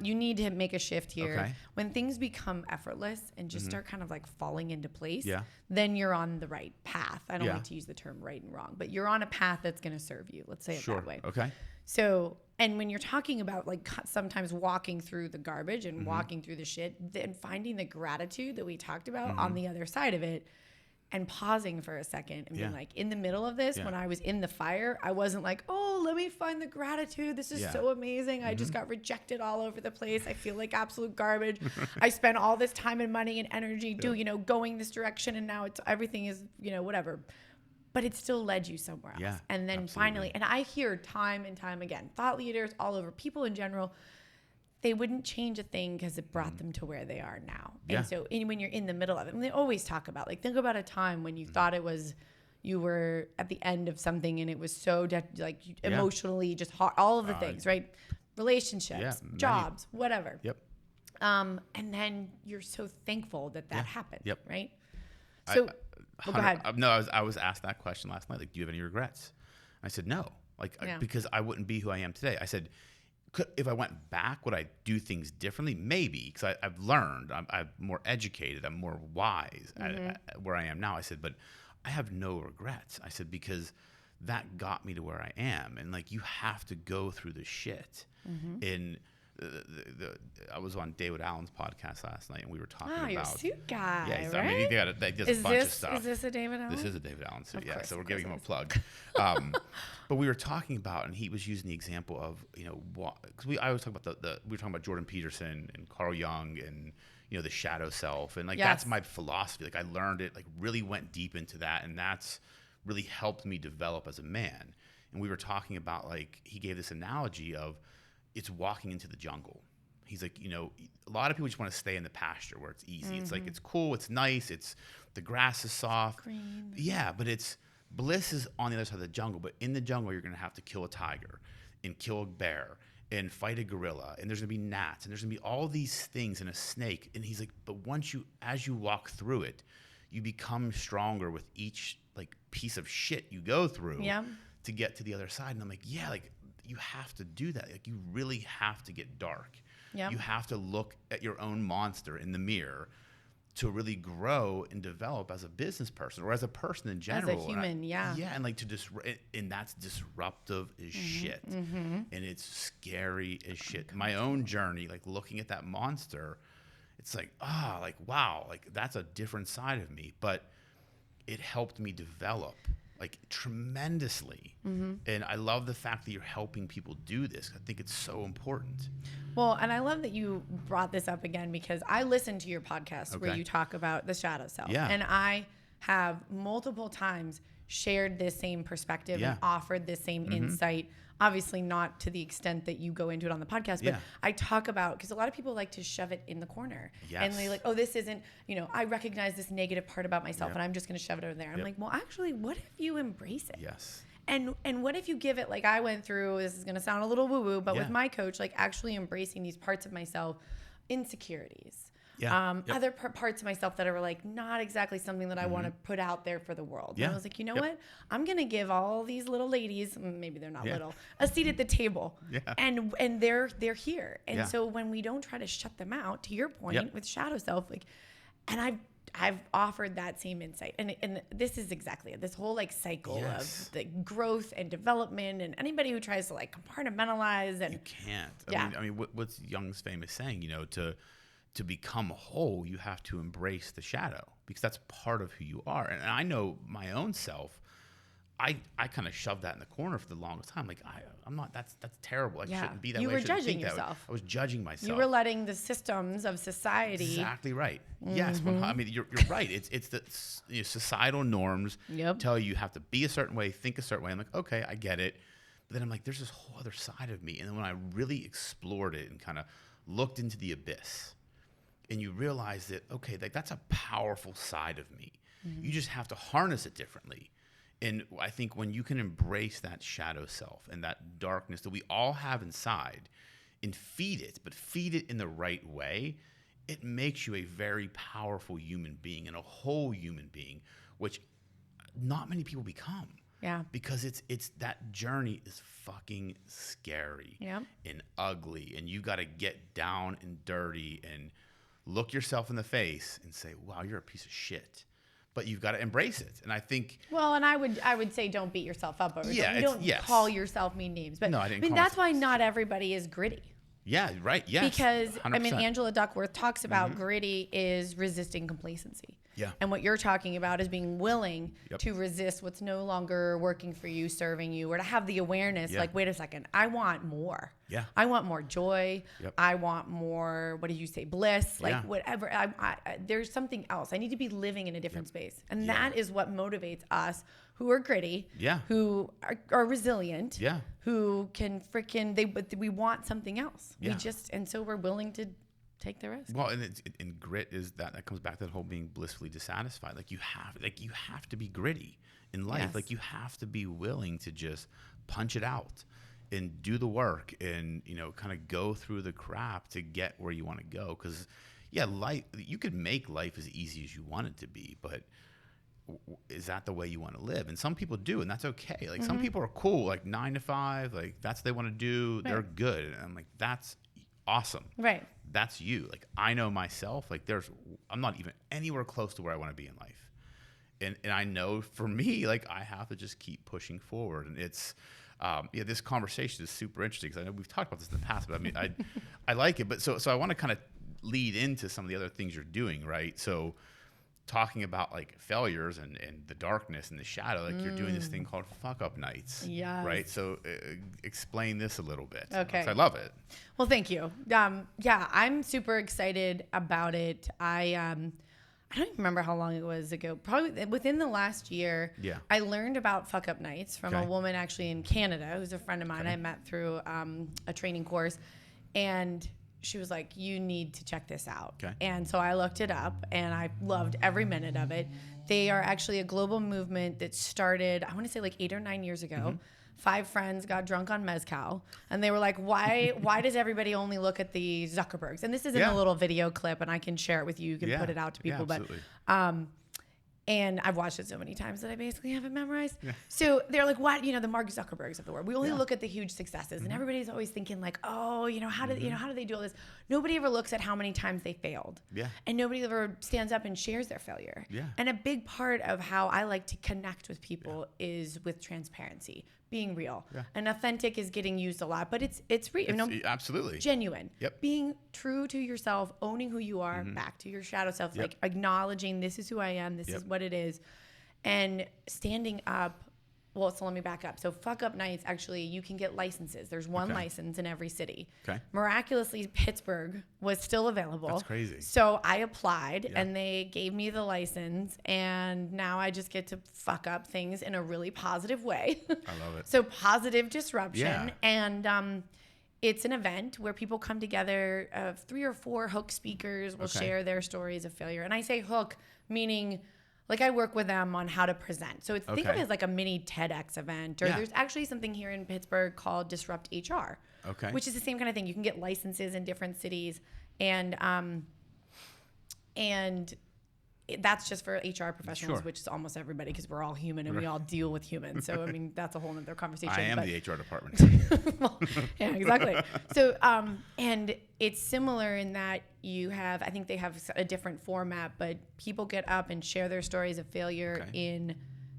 You need to make a shift here. Okay. When things become effortless and just start kind of like falling into place, Yeah. then you're on the right path. I don't like to use the term right and wrong, but you're on a path that's going to serve you. Let's say it that way. Okay. So, and when you're talking about, like, sometimes walking through the garbage and walking through the shit, and finding the gratitude that we talked about on the other side of it, and pausing for a second and being like, in the middle of this, when I was in the fire, I wasn't like, oh, let me find the gratitude. This is so amazing. I just got rejected all over the place. I feel like absolute garbage. I spent all this time and money and energy going this direction, and now everything is, whatever. But it still led you somewhere else. Yeah, and then finally, and I hear time and time again, thought leaders all over, people in general, they wouldn't change a thing because it brought them to where they are now. Yeah. And so when you're in the middle of it, and they always talk about, like, think about a time when you thought you were at the end of something and it was so emotionally just hard, all of the things, right? Relationships, jobs, whatever. Yep. And then you're so thankful that happened. Yep. Right. So go ahead. No, I was asked that question last night. Like, do you have any regrets? I said, no. Like, because I wouldn't be who I am today. I said, if I went back, would I do things differently? Maybe, because I've learned. I'm more educated. I'm more wise at where I am now. I said, but I have no regrets. I said, because that got me to where I am. And like, you have to go through the shit. And I was on David Allen's podcast last night, and we were talking about. You're a suit guy, yeah, right? I mean, he does a bunch of stuff. Is this a David Allen? This is a David Allen suit, yeah. So we're giving him a plug. But we were talking about, and he was using the example of, because I always talk about we were talking about Jordan Peterson and Carl Jung and, the shadow self. And like, that's my philosophy. Like, I learned it, like really went deep into that. And that's really helped me develop as a man. And we were talking about, like, he gave this analogy of it's walking into the jungle. He's like, a lot of people just want to stay in the pasture where it's easy. It's like, it's cool, it's nice, the grass is soft. Green. Yeah, but bliss is on the other side of the jungle. But in the jungle, you're going to have to kill a tiger and kill a bear and fight a gorilla. And there's going to be gnats and there's going to be all these things and a snake. And he's like, but as you walk through it, you become stronger with each like piece of shit you go through to get to the other side. And I'm like, yeah, like you have to do that. Like you really have to get dark. Yep. You have to look at your own monster in the mirror to really grow and develop as a business person or as a person in general. As a human, Yeah, and like and that's disruptive as shit. And it's scary as shit. My own journey, like looking at that monster, it's like, like, wow, like that's a different side of me. But it helped me develop like tremendously. And I love the fact that you're helping people do this. I think it's so important. Well, and I love that you brought this up again because I listened to your podcast where you talk about the shadow self. Yeah. And I have multiple times shared this same perspective and offered this same insight. Obviously not to the extent that you go into it on the podcast, but I talk about, because a lot of people like to shove it in the corner. And they like, oh, this isn't, I recognize this negative part about myself and I'm just going to shove it over there. I'm like, well, actually, what if you embrace it? Yes. And what if you give it, like I went through, this is going to sound a little woo-woo, but with my coach, like actually embracing these parts of myself, insecurities, other parts of myself that are like not exactly something that I want to put out there for the world. And I was like, you know what? I'm going to give all these little ladies, maybe they're not little, a seat at the table. And they're here. And so when we don't try to shut them out, to your point with shadow self, like, and I've offered that same insight. And this is exactly it. This whole like cycle of the growth and development, and anybody who tries to like compartmentalize and you can't. I mean, what's Jung's famous saying, to become whole, you have to embrace the shadow because that's part of who you are. And I know my own self, I kind of shoved that in the corner for the longest time. Like I'm not. That's terrible. I shouldn't be that way. You were judging yourself. yourself. I was judging myself. You were letting the systems of society. Exactly right. Yes. I mean, you're right. It's the societal norms tell you have to be a certain way, think a certain way. I'm like, okay, I get it. But then I'm like, there's this whole other side of me. And then when I really explored it and kind of looked into the abyss, and you realize that, okay, like that's a powerful side of me. You just have to harness it differently. And I think when you can embrace that shadow self and that darkness that we all have inside and feed it, but feed it in the right way, it makes you a very powerful human being and a whole human being, which not many people become. Yeah. Because it's that journey is fucking scary and ugly. And you got to get down and dirty and look yourself in the face and say, wow, you're a piece of shit. But you've got to embrace it. And I think... Well, and I would say don't beat yourself up over it. You don't call yourself mean names. But no, I didn't that's why not everybody is gritty. Yeah, right. Yes. Because, 100%. I mean, Angela Duckworth talks about gritty is resisting complacency. Yeah. And what you're talking about is being willing to resist what's no longer working for you, serving you, or to have the awareness, like, wait a second, I want more. Yeah. I want more joy. I want more, what did you say, bliss? Like, whatever. There's something else. I need to be living in a different space. And that is what motivates us who are gritty, who are resilient, who can we want something else. We just, and so we're willing to take the risk. Well, and grit is that comes back to that whole being blissfully dissatisfied. Like you have to be gritty in life. Like you have to be willing to just punch it out and do the work and, kind of go through the crap to get where you want to go. Because, life, you could make life as easy as you want it to be, but is that the way you want to live? And some people do, and that's okay. Like some people are cool, like 9 to 5, like that's what they want to do. Right. They're good. And I'm like, that's awesome. Right. That's you. Like I know myself, like I'm not even anywhere close to where I want to be in life. And I know for me, like I have to just keep pushing forward. And it's, this conversation is super interesting because I know we've talked about this in the past, but I mean, I like it. But so I want to kind of lead into some of the other things you're doing, right? So talking about like failures and the darkness and the shadow, like you're doing this thing called fuck up nights, right? So explain this a little bit. Okay. 'Cause I love it. Well, thank you. I'm super excited about it. I don't even remember how long it was ago. Probably within the last year, I learned about fuck up nights from a woman actually in Canada who's a friend of mine. I met through a training course, and she was like, you need to check this out. Okay. And so I looked it up and I loved every minute of it. They are actually a global movement that started, I want to say like 8 or 9 years ago. 5 friends got drunk on mezcal and they were like, why does everybody only look at the Zuckerbergs? And this is in a little video clip and I can share it with you. You can put it out to people. But and I've watched it so many times that I basically have it memorized. Yeah. So they're like, what, the Mark Zuckerbergs of the world. We only look at the huge successes and everybody's always thinking like, oh, how do they do all this? Nobody ever looks at how many times they failed. Yeah. And nobody ever stands up and shares their failure. Yeah. And a big part of how I like to connect with people is with transparency, being real. Yeah. And authentic is getting used a lot, but it's real. Absolutely. Genuine. Yep. Being true to yourself, owning who you are, back to your shadow self, like acknowledging this is who I am, this is what it is, and standing up. Well, so let me back up. So fuck up nights, actually, you can get licenses. There's one license in every city. Okay. Miraculously, Pittsburgh was still available. That's crazy. So I applied and they gave me the license, and now I just get to fuck up things in a really positive way. I love it. So positive disruption. Yeah. And it's an event where people come together. 3 or 4 hook speakers will share their stories of failure. And I say hook, meaning like I work with them on how to present. So think of it as like a mini TEDx event. Or there's actually something here in Pittsburgh called Disrupt HR, which is the same kind of thing. You can get licenses in different cities, and that's just for HR professionals, which is almost everybody because we're all human and we all deal with humans. So I mean that's a whole other conversation. I am the HR department. Well, yeah, exactly. So and it's similar in that you have, I think they have a different format, but people get up and share their stories of failure in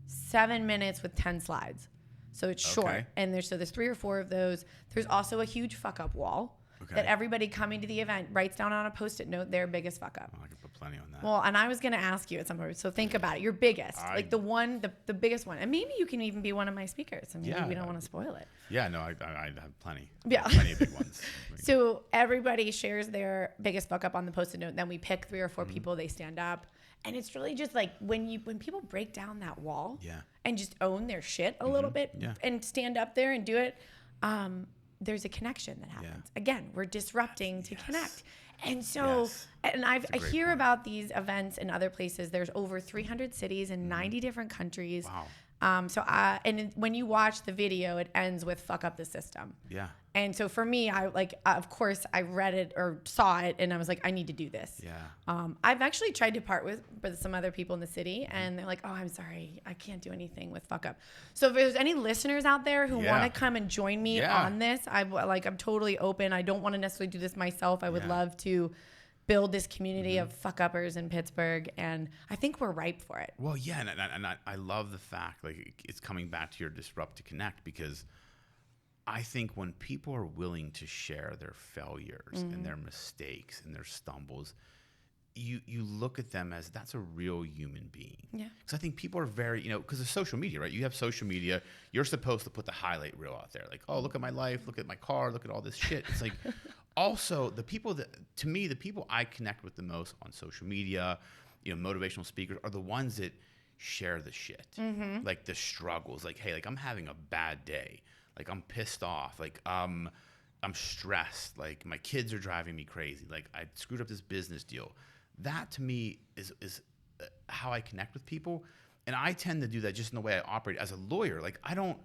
7 minutes with 10 slides. So it's short, and there's 3 or 4 of those. There's also a huge fuck up wall. That everybody coming to the event writes down on a Post-it note their biggest fuck up. Oh, I could put plenty on that. Well, and I was going to ask you at some point, so think about it. Your biggest, like the biggest one. And maybe you can even be one of my speakers. I mean, we don't want to spoil it. Yeah, no, I have plenty. Yeah. Plenty of big ones. So everybody shares their biggest fuck up on the Post-it note. Then we pick 3 or 4 people, they stand up. And it's really just like when people break down that wall and just own their shit a little bit and stand up there and do it, there's a connection that happens. Again, we're disrupting to connect. And so, and I hear about these events in other places. There's over 300 cities in 90 different countries. Wow. And when you watch the video, it ends with fuck up the system. Yeah. And so for me, of course I read it or saw it and I was like, I need to do this. Yeah. I've actually tried to part with some other people in the city and they're like, oh, I'm sorry, I can't do anything with fuck up. So if there's any listeners out there who want to come and join me on this, I'm totally open. I don't want to necessarily do this myself. I would love to build this community of fuck uppers in Pittsburgh, and I think we're ripe for it. Well, yeah, and I love the fact it's coming back to your disrupt to connect, because I think when people are willing to share their failures and their mistakes and their stumbles, you look at them as that's a real human being. Yeah. Because I think people are very, because of social media, right? You have social media, you're supposed to put the highlight reel out there, like, oh, look at my life, look at my car, look at all this shit. It's like. Also, the people I connect with the most on social media, motivational speakers, are the ones that share the shit, like the struggles. Like, hey, I'm having a bad day, like I'm pissed off, like I'm stressed, like my kids are driving me crazy, like I screwed up this business deal. That to me is how I connect with people, and I tend to do that just in the way I operate as a lawyer. Like I don't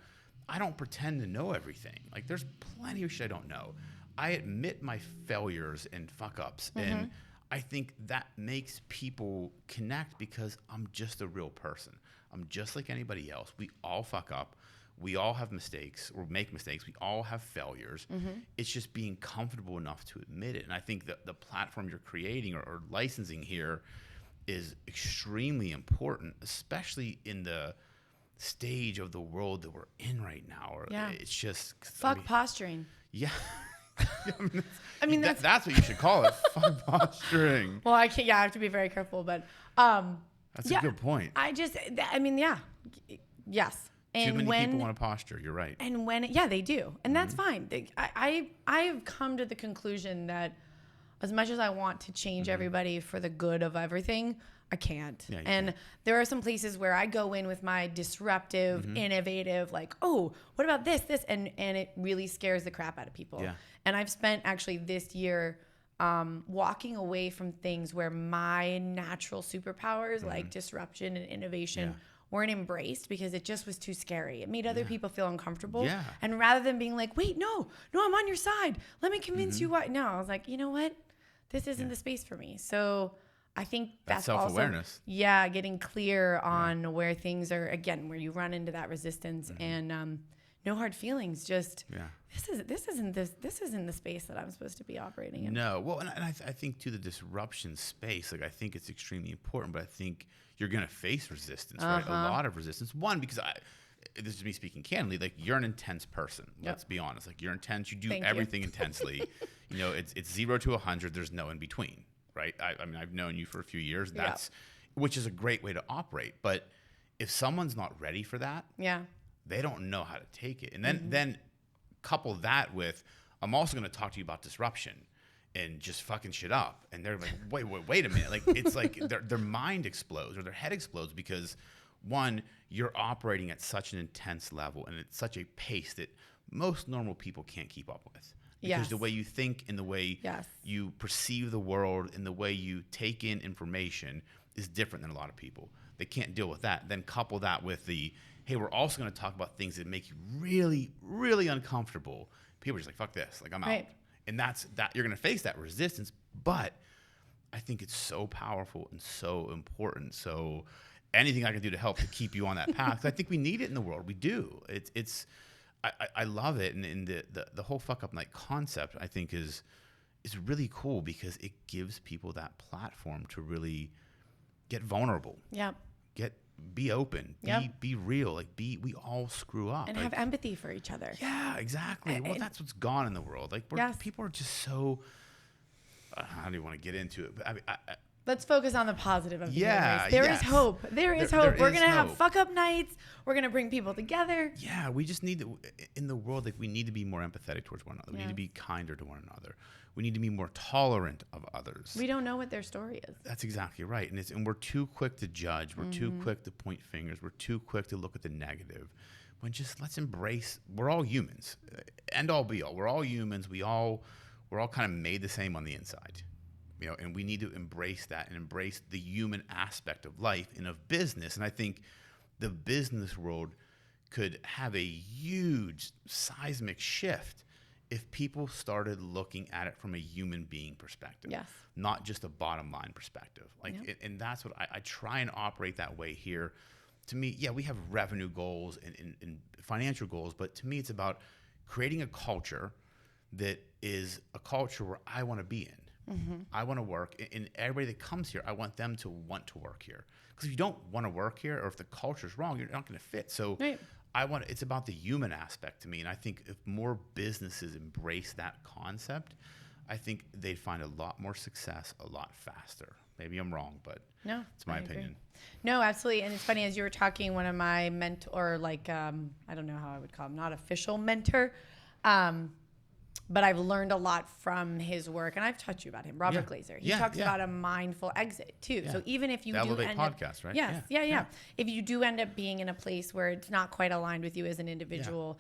I don't pretend to know everything. Like there's plenty of shit I don't know. I admit my failures and fuck ups. And I think that makes people connect because I'm just a real person. I'm just like anybody else. We all fuck up. We all have mistakes or make mistakes. We all have failures. It's just being comfortable enough to admit it. And I think that the platform you're creating or licensing here is extremely important, especially in the stage of the world that we're in right now. Or it's just posturing. Yeah. I mean that's what you should call it. Fuck posturing. Well, I can't. Yeah, I have to be very careful. But that's a good point. Yes. And Too many people want to posture. You're right. And they do, and that's fine. I've come to the conclusion that as much as I want to change everybody for the good of everything, I can't. Yeah, and there are some places where I go in with my disruptive, innovative, like, oh, what about this, and it really scares the crap out of people. Yeah. And I've spent actually this year walking away from things where my natural superpowers, like disruption and innovation, weren't embraced because it just was too scary. It made other people feel uncomfortable. Yeah. And rather than being like, wait, no, I'm on your side. Let me convince you why. No, I was like, you know what? This isn't the space for me. So I think that's self-awareness. Also, getting clear on where things are, again, where you run into that resistance and no hard feelings. Just this isn't the space that I'm supposed to be operating in. No, well, and I think to the disruption space, like I think it's extremely important, but I think you're gonna face resistance, right? A lot of resistance. One, because this is me speaking candidly, like you're an intense person. Let's be honest. Like you're intense. You do everything intensely. You know, it's 0 to 100. There's no in between, right? I mean, I've known you for a few years. Which is a great way to operate. But if someone's not ready for that, they don't know how to take it. And then couple that with, I'm also going to talk to you about disruption and just fucking shit up. And they're like, wait a minute. Like it's like their mind explodes or their head explodes because one, you're operating at such an intense level and at such a pace that most normal people can't keep up with. Because the way you think and the way you perceive the world and the way you take in information is different than a lot of people. They can't deal with that. Then couple that with the, hey, we're also going to talk about things that make you really, really uncomfortable. People are just like, fuck this. Like, I'm out. And that's that. You're going to face that resistance. But I think it's so powerful and so important. So anything I can do to help to keep you on that path, 'cause I think we need it in the world. We do. I love it. And the whole fuck up night concept, I think, is really cool because it gives people that platform to really get vulnerable. Yeah. Be open, be real, like we all screw up. And have empathy for each other. Yeah, exactly. Well, that's what's gone in the world. Like people are just so, I don't even want to get into it, but I mean, let's focus on the positive of the memories. There is hope. There is hope. We're going to have fuck up nights. We're going to bring people together. Yeah, we just need to, in the world, like we need to be more empathetic towards one another. We need to be kinder to one another. We need to be more tolerant of others. We don't know what their story is. That's exactly right. And we're too quick to judge. We're too quick to point fingers. We're too quick to look at the negative. When just let's embrace, we're all humans. End all be all. We're all humans. We're all kind of made the same on the inside. You know, and we need to embrace that and embrace the human aspect of life and of business. And I think the business world could have a huge seismic shift if people started looking at it from a human being perspective, not just a bottom line perspective. And that's what I try and operate that way here. To me, we have revenue goals and financial goals, but to me, it's about creating a culture that is a culture where I want to be in. I want to work, and everybody that comes here, I want them to want to work here. Because if you don't want to work here, or if the culture's wrong, you're not going to fit. So it's about the human aspect to me. And I think if more businesses embrace that concept, I think they'd find a lot more success a lot faster. Maybe I'm wrong, but it's my opinion. No, absolutely. And it's funny, as you were talking, one of my mentor, I don't know how I would call him, not official mentor, but I've learned a lot from his work, and I've taught you about him, Robert Glazer. He talks about a mindful exit too. So even if you do Elevate podcast, right? Yes, if you do end up being in a place where it's not quite aligned with you as an individual,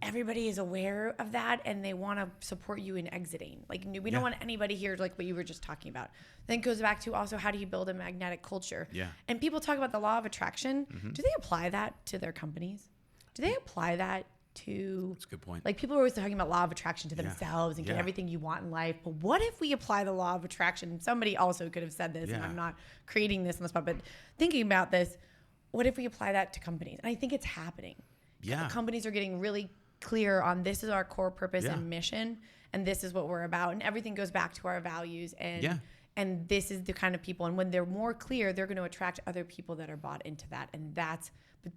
everybody is aware of that, and they want to support you in exiting. Like we don't want anybody here, like what you were just talking about. Then it goes back to also, how do you build a magnetic culture? Yeah. And people talk about the law of attraction. Do they apply that to their companies? Do they apply that to. That's a good point. Like people are always talking about law of attraction to themselves and get everything you want in life. But what if we apply the law of attraction? Somebody also could have said this, and I'm not creating this on the spot, but thinking about this, what if we apply that to companies? And I think it's happening. Yeah. Companies are getting really clear on this is our core purpose and mission, and this is what we're about, and everything goes back to our values, and this is the kind of people, and when they're more clear, they're going to attract other people that are bought into that. And that's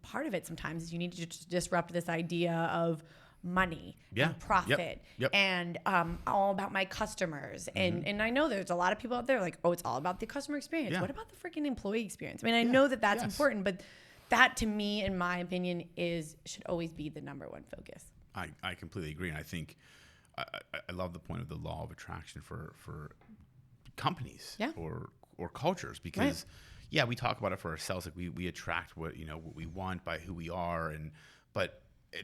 part of it. Sometimes is you need to just disrupt this idea of money and profit and all about my customers. And I know there's a lot of people out there like, oh, it's all about the customer experience. What about the freaking employee experience? I mean, I know that that's important, but that, to me, in my opinion, should always be the number one focus. I completely agree. And I think I love the point of the law of attraction for companies or cultures, because we talk about it for ourselves. Like we attract what we want by who we are. And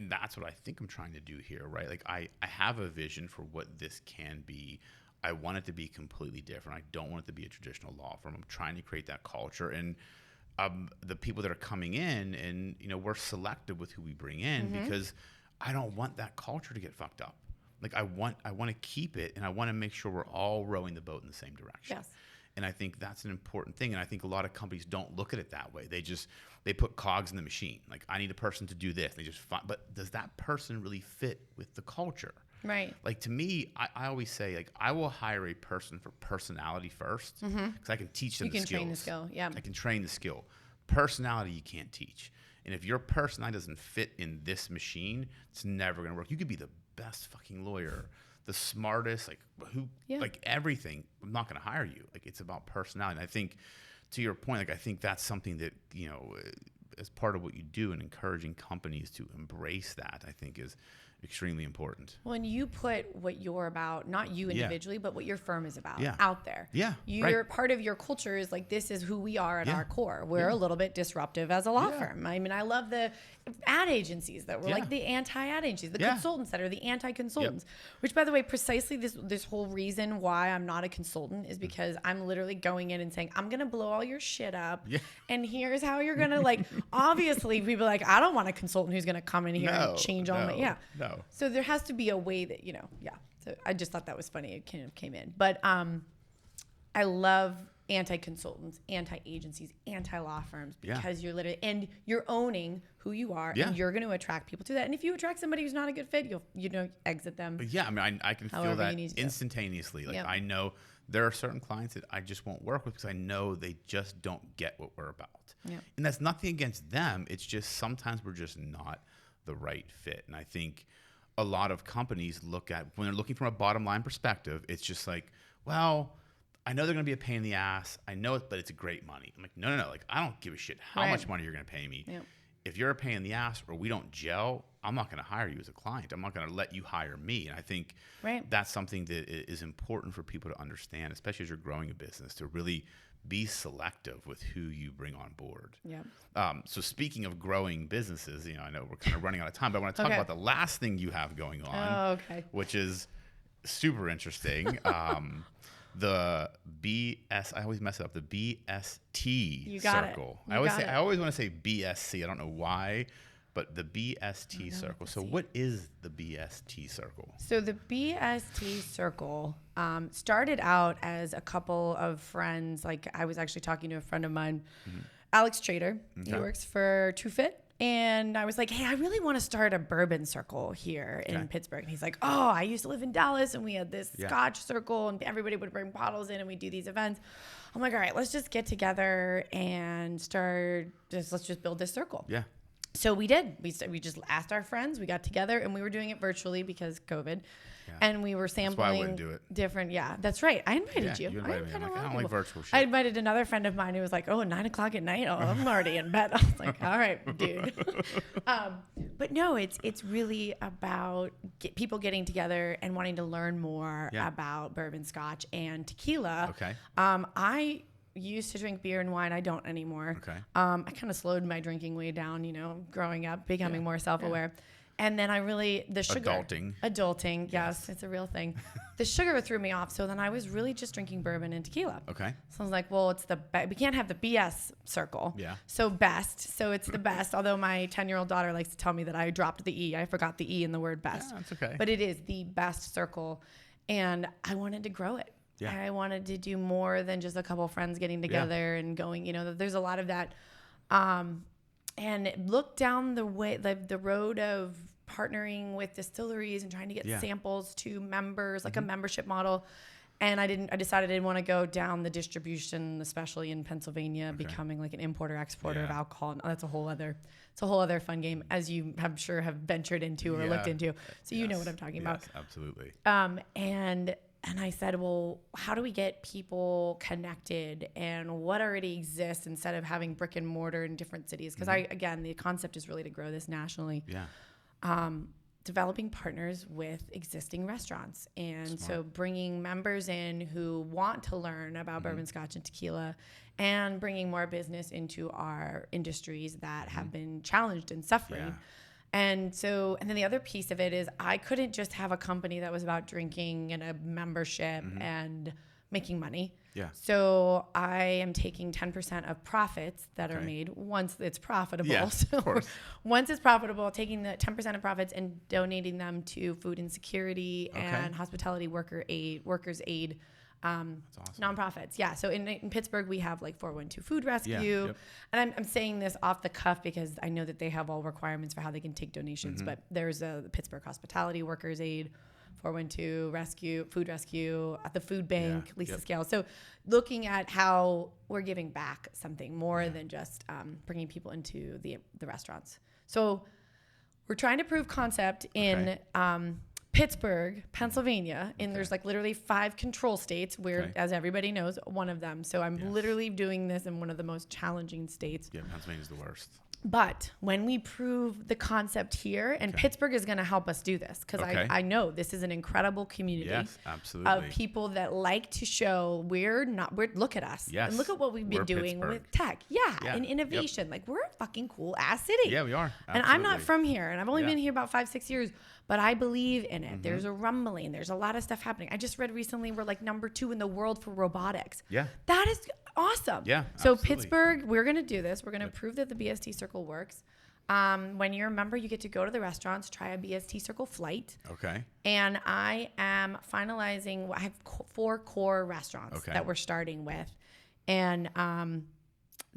that's what I think I'm trying to do here, right? Like I have a vision for what this can be. I want it to be completely different. I don't want it to be a traditional law firm. I'm trying to create that culture. And the people that are coming in, and we're selective with who we bring in, because I don't want that culture to get fucked up. Like I want to keep it, and I want to make sure we're all rowing the boat in the same direction. Yes. And I think that's an important thing. And I think a lot of companies don't look at it that way. They put cogs in the machine. Like, I need a person to do this. But does that person really fit with the culture? Right. Like, to me, I always say, like, I will hire a person for personality first, because I can teach them the skills. You can train the skill, I can train the skill. Personality you can't teach. And if your personality doesn't fit in this machine, it's never going to work. You could be the best fucking lawyer, the smartest, like everything. I'm not going to hire you. Like, it's about personality. And I think, to your point, like, I think that's something that, as part of what you do, and encouraging companies to embrace that, I think is extremely important. When you put what you're about, not you individually, but what your firm is about out there. Yeah. You're part of your culture is like, this is who we are at our core. We're a little bit disruptive as a law firm. I mean, I love the ad agencies that were like the anti-ad agencies, the consultants that are the anti-consultants, which, by the way, precisely this whole reason why I'm not a consultant is because I'm literally going in and saying, I'm going to blow all your shit up. And here's how you're going to, like, obviously people are like, I don't want a consultant who's going to come in here and change all my, So there has to be a way that, so I just thought that was funny. It kind of came in, but I love anti-consultants, anti-agencies, anti-law firms, because you're literally, and you're owning who you are, and you're going to attract people to that. And if you attract somebody who's not a good fit, you'll exit them. I mean, I can feel that instantaneously. Like, I know there are certain clients that I just won't work with because I know they just don't get what we're about. And that's nothing against them. It's just sometimes we're just not the right fit. And I think a lot of companies look at, when they're looking from a bottom line perspective, it's just like, well, I know they're going to be a pain in the ass. I know it, but it's a great money. I'm like, no. Like, I don't give a shit how much money you're going to pay me. If you're a pain in the ass or we don't gel, I'm not going to hire you as a client. I'm not going to let you hire me. And I think that's something that is important for people to understand, especially as you're growing a business, to really be selective with who you bring on board. So speaking of growing businesses, I know we're kind of running out of time, but I want to talk about the last thing you have going on, which is super interesting. The I always mess it up. The BST Circle. I always want to say BSC. I don't know why, but the BST Circle. So what is the BST Circle? So the BST Circle started out as a couple of friends. Like, I was actually talking to a friend of mine, Alex Trader. He works for TrueFit. And I was like, hey, I really want to start a bourbon circle here in Pittsburgh. And he's like, oh, I used to live in Dallas, and we had this Scotch circle, and everybody would bring bottles in, and we'd do these events. I'm like, all right, let's just get together and let's just build this circle. So we did. We just asked our friends. We got together, and we were doing it virtually because COVID. And we were sampling. That's why I wouldn't do it. Different. That's right. I invited you. You invited me. I'm like, I don't like virtual shit. I invited another friend of mine who was like, 9:00 at night. Oh, I'm already in bed. I was like, all right, dude. But no, it's really about people getting together and wanting to learn more about bourbon, Scotch, and tequila. I used to drink beer and wine. I don't anymore. I kind of slowed my drinking way down, growing up, becoming more self-aware. And then the sugar. Adulting. Yes, it's a real thing. The sugar threw me off. So then I was really just drinking bourbon and tequila. Okay. So I was like, well, we can't have the Bst Circle. Yeah. So best. So it's the best. Although my 10-year-old daughter likes to tell me that I dropped the E. I forgot the E in the word best. Yeah, that's okay. But it is the Bst Circle. And I wanted to grow it. Yeah. I wanted to do more than just a couple friends getting together and going, there's a lot of that. And look down the road of partnering with distilleries and trying to get samples to members, like a membership model. And I decided I didn't want to go down the distribution, especially in Pennsylvania, becoming like an importer, exporter of alcohol. And that's a whole other fun game, as you have ventured into or looked into. So you know what I'm talking about. Absolutely. And I said, well, how do we get people connected and what already exists instead of having brick and mortar in different cities? Because the concept is really to grow this nationally. Yeah. Developing partners with existing restaurants. And so bringing members in who want to learn about bourbon, scotch, and tequila, and bringing more business into our industries that have been challenged and suffering. Yeah. And then the other piece of it is I couldn't just have a company that was about drinking and a membership and making money. Yeah. So I am taking 10% of profits that are made once it's profitable. Yeah, so of course. Once it's profitable, taking the 10% of profits and donating them to food insecurity and hospitality workers aid. That's awesome. Nonprofits. Yeah. So in Pittsburgh, we have like 412 Food Rescue. Yeah, yep. And I'm saying this off the cuff because I know that they have all requirements for how they can take donations, but there's the Pittsburgh Hospitality Workers Aid, 412 Rescue, Food Rescue, the Food Bank, Lisa Scale. So looking at how we're giving back something more than just bringing people into the restaurants. So we're trying to prove concept in Pittsburgh, Pennsylvania, and there's like literally 5 control states. We're, as everybody knows, one of them. So I'm literally doing this in one of the most challenging states. Yeah, Pennsylvania's the worst. But when we prove the concept here, and Pittsburgh is going to help us do this, because I know this is an incredible community of people that like to show look at us. Yes. And look at what we've been doing with tech. And innovation. Yep. Like, we're a fucking cool ass city. Yeah, we are. Absolutely. And I'm not from here, and I've only been here about 5-6 years, but I believe in it. There's a rumbling. There's a lot of stuff happening. I just read recently we're like number 2 in the world for robotics. Yeah. That is awesome. Yeah. So absolutely. Pittsburgh, we're going to do this. We're going to prove that the Bst Circle works. When you're a member, you get to go to the restaurants, try a Bst Circle flight. Okay. And I am finalizing. I have 4 core restaurants that we're starting with, and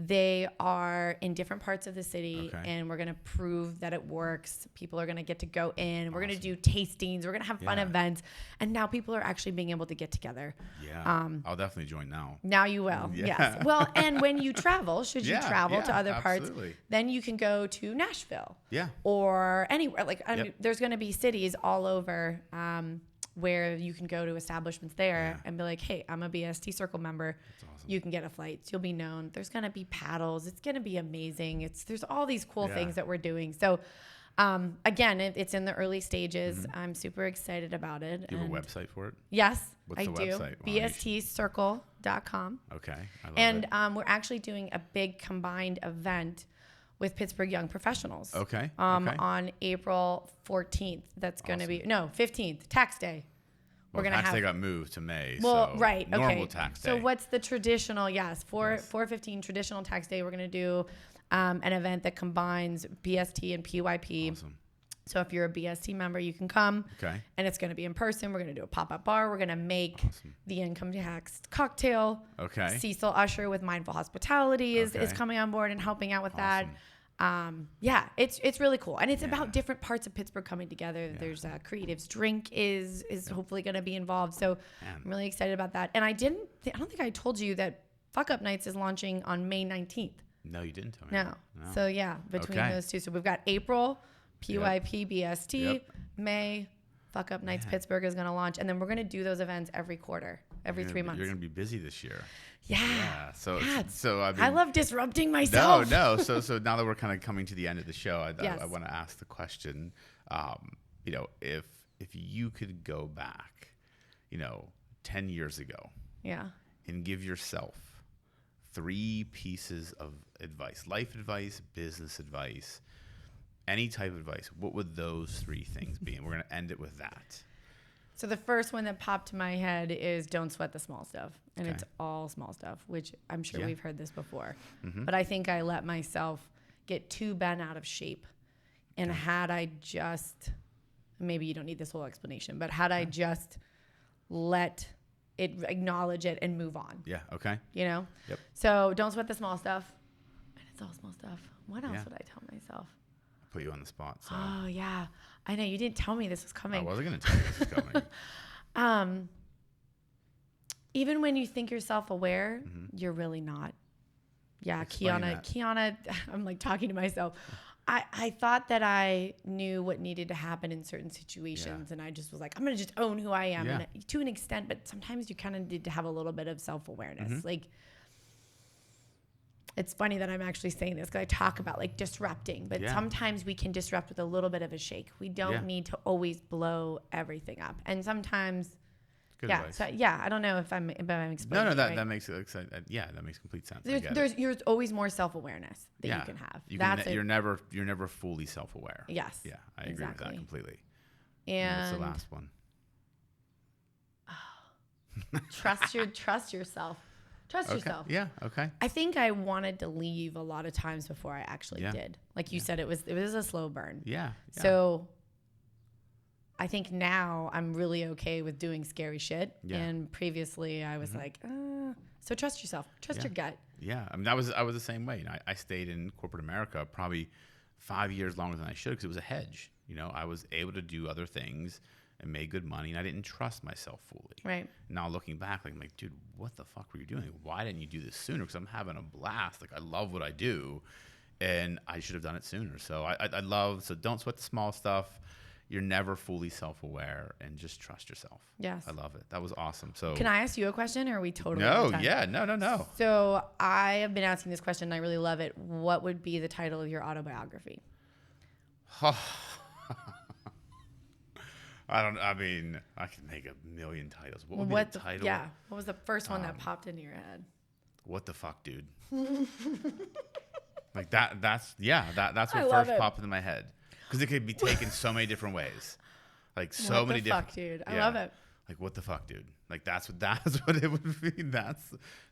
they are in different parts of the city, and we're going to prove that it works. People are going to get to go in. We're going to do tastings. We're going to have fun events. And now people are actually being able to get together. Yeah. I'll definitely join now. Now you will. Yes. Well, and when you travel, should you travel to other parts, then you can go to Nashville. Yeah. Or anywhere. Like, I mean, there's going to be cities all over where you can go to establishments there and be like, hey, I'm a Bst Circle member. That's awesome. You can get a flight. You'll be known. There's going to be paddles. It's going to be amazing. There's all these cool things that we're doing. So, again, it's in the early stages. I'm super excited about it. Do you have a website for it? Yes, I do. Website? bstcircle.com. Okay. I love it. We're actually doing a big combined event with Pittsburgh Young Professionals. Okay. On April 14th. That's going to be 15th, Tax Day. We're going to have. Tax Day got moved to May. Well, so right. Okay. Normal Tax Day. So what's the traditional? Yes, 4/15 traditional Tax Day. We're going to do an event that combines BST and PYP. Awesome. So if you're a BST member, you can come. Okay. And it's going to be in person. We're going to do a pop-up bar. We're going to make the income tax cocktail. Okay. Cecil Usher with Mindful Hospitality is coming on board and helping out with that. It's really cool, and it's about different parts of Pittsburgh coming together. Yeah. There's Creatives Drink is hopefully going to be involved, so I'm really excited about that. And I don't think I told you that Fuck Up Nights is launching on May 19th. No, you didn't tell me. No. So between those two, so we've got April PYP BST, May Fuck Up Nights Pittsburgh is going to launch, and then we're going to do those events every quarter, every 3 months. You're going to be busy this year. Yeah. So I love disrupting myself. No. So now that we're kind of coming to the end of the show, I want to ask the question. If you could go back, 10 years ago, and give yourself 3 pieces of advice, life advice, business advice, any type of advice, what would those 3 things be? And we're going to end it with that. So the first one that popped to my head is don't sweat the small stuff. And it's all small stuff, which I'm sure we've heard this before. But I think I let myself get too bent out of shape. And had I just, maybe you don't need this whole explanation, but had I just let it, acknowledge it and move on. Yeah. Okay. You know? Yep. So don't sweat the small stuff. And it's all small stuff. What else would I tell myself? Put you on the spot. So. Oh, yeah. I know. You didn't tell me this was coming. I wasn't going to tell you this was coming. Even when you think you're self-aware, you're really not. Yeah, Kiana, I'm like talking to myself. I thought that I knew what needed to happen in certain situations, and I just was like, I'm going to just own who I am and to an extent, but sometimes you kind of need to have a little bit of self-awareness. Like, it's funny that I'm actually saying this because I talk about like disrupting, but sometimes we can disrupt with a little bit of a shake. We don't need to always blow everything up. And sometimes, advice. I don't know if I'm explaining. No, that right. makes it. That makes complete sense. There's always more self-awareness that you can have. You're never fully self-aware. Yes. Yeah, I agree with that completely. And what's the last one? Trust yourself. Trust yourself. Yeah. Okay. I think I wanted to leave a lot of times before I actually did. Like you said, it was a slow burn. Yeah. So I think now I'm really okay with doing scary shit. Yeah. And previously I was like, so trust yourself. Trust your gut. Yeah. I mean, I was the same way. You know, I stayed in corporate America probably 5 years longer than I should because it was a hedge. You know, I was able to do other things and made good money, and I didn't trust myself fully. Right. Now looking back, like, I'm like, dude, what the fuck were you doing? Why didn't you do this sooner? Because I'm having a blast. Like, I love what I do, and I should have done it sooner. So I love, so don't sweat the small stuff. You're never fully self-aware, and just trust yourself. Yes. I love it. That was awesome. So can I ask you a question, or are we totally No, yeah, no. So I have been asking this question, and I really love it. What would be the title of your autobiography? I can make a million titles. What would be the title? Yeah. What was the first one that popped into your head? What the fuck, dude? Like that's what first popped into my head. Because it could be taken so many different ways. Like so many different. What the fuck, dude? I love it. Like, what the fuck, dude? Like, that's what it would be. That's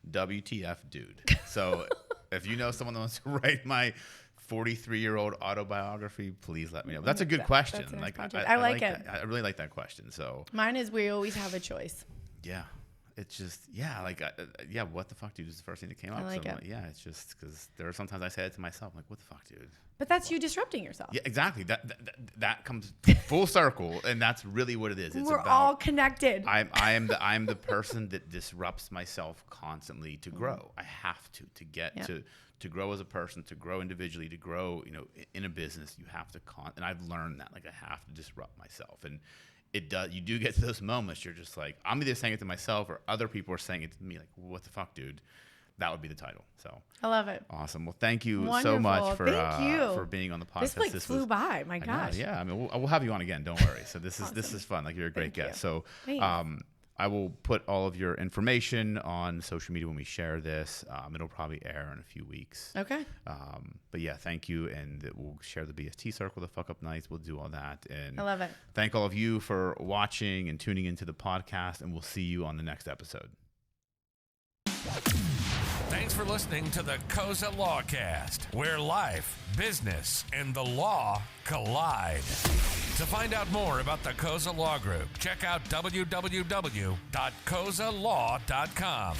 WTF, dude. So if you know someone that wants to write my 43-year-old autobiography, please let me know. That's a good question. Like, I like it. I really like that question. So mine is, we always have a choice. Yeah. It's just, what the fuck, dude, is the first thing that came up. It's just because there are sometimes I say it to myself, I'm like, what the fuck, dude? But that's you disrupting yourself. Yeah, exactly. That comes full circle, and that's really what it is. It's We're all connected. I am the person that disrupts myself constantly to grow. I have to get to grow as a person, to grow individually, to grow, in a business. You have to and I've learned that, like, I have to disrupt myself, and it does. You do get to those moments. You're just like, I'm either saying it to myself or other people are saying it to me. Like, what the fuck, dude? That would be the title. So I love it. Awesome. Well, thank you so much for being on the podcast. This flew by. My gosh. Yeah. I mean, we'll have you on again. Don't worry. So this is fun. Like, you're a great guest. So I will put all of your information on social media when we share this. It'll probably air in a few weeks. Okay. But yeah, thank you. And we'll share the Bst Circle, the Fuck Up Nights. We'll do all that. And I love it. Thank all of you for watching and tuning into the podcast. And we'll see you on the next episode. Thanks for listening to the Cozza Lawcast, where life, business, and the law collide. To find out more about the Cozza Law Group, check out www.cozzalaw.com.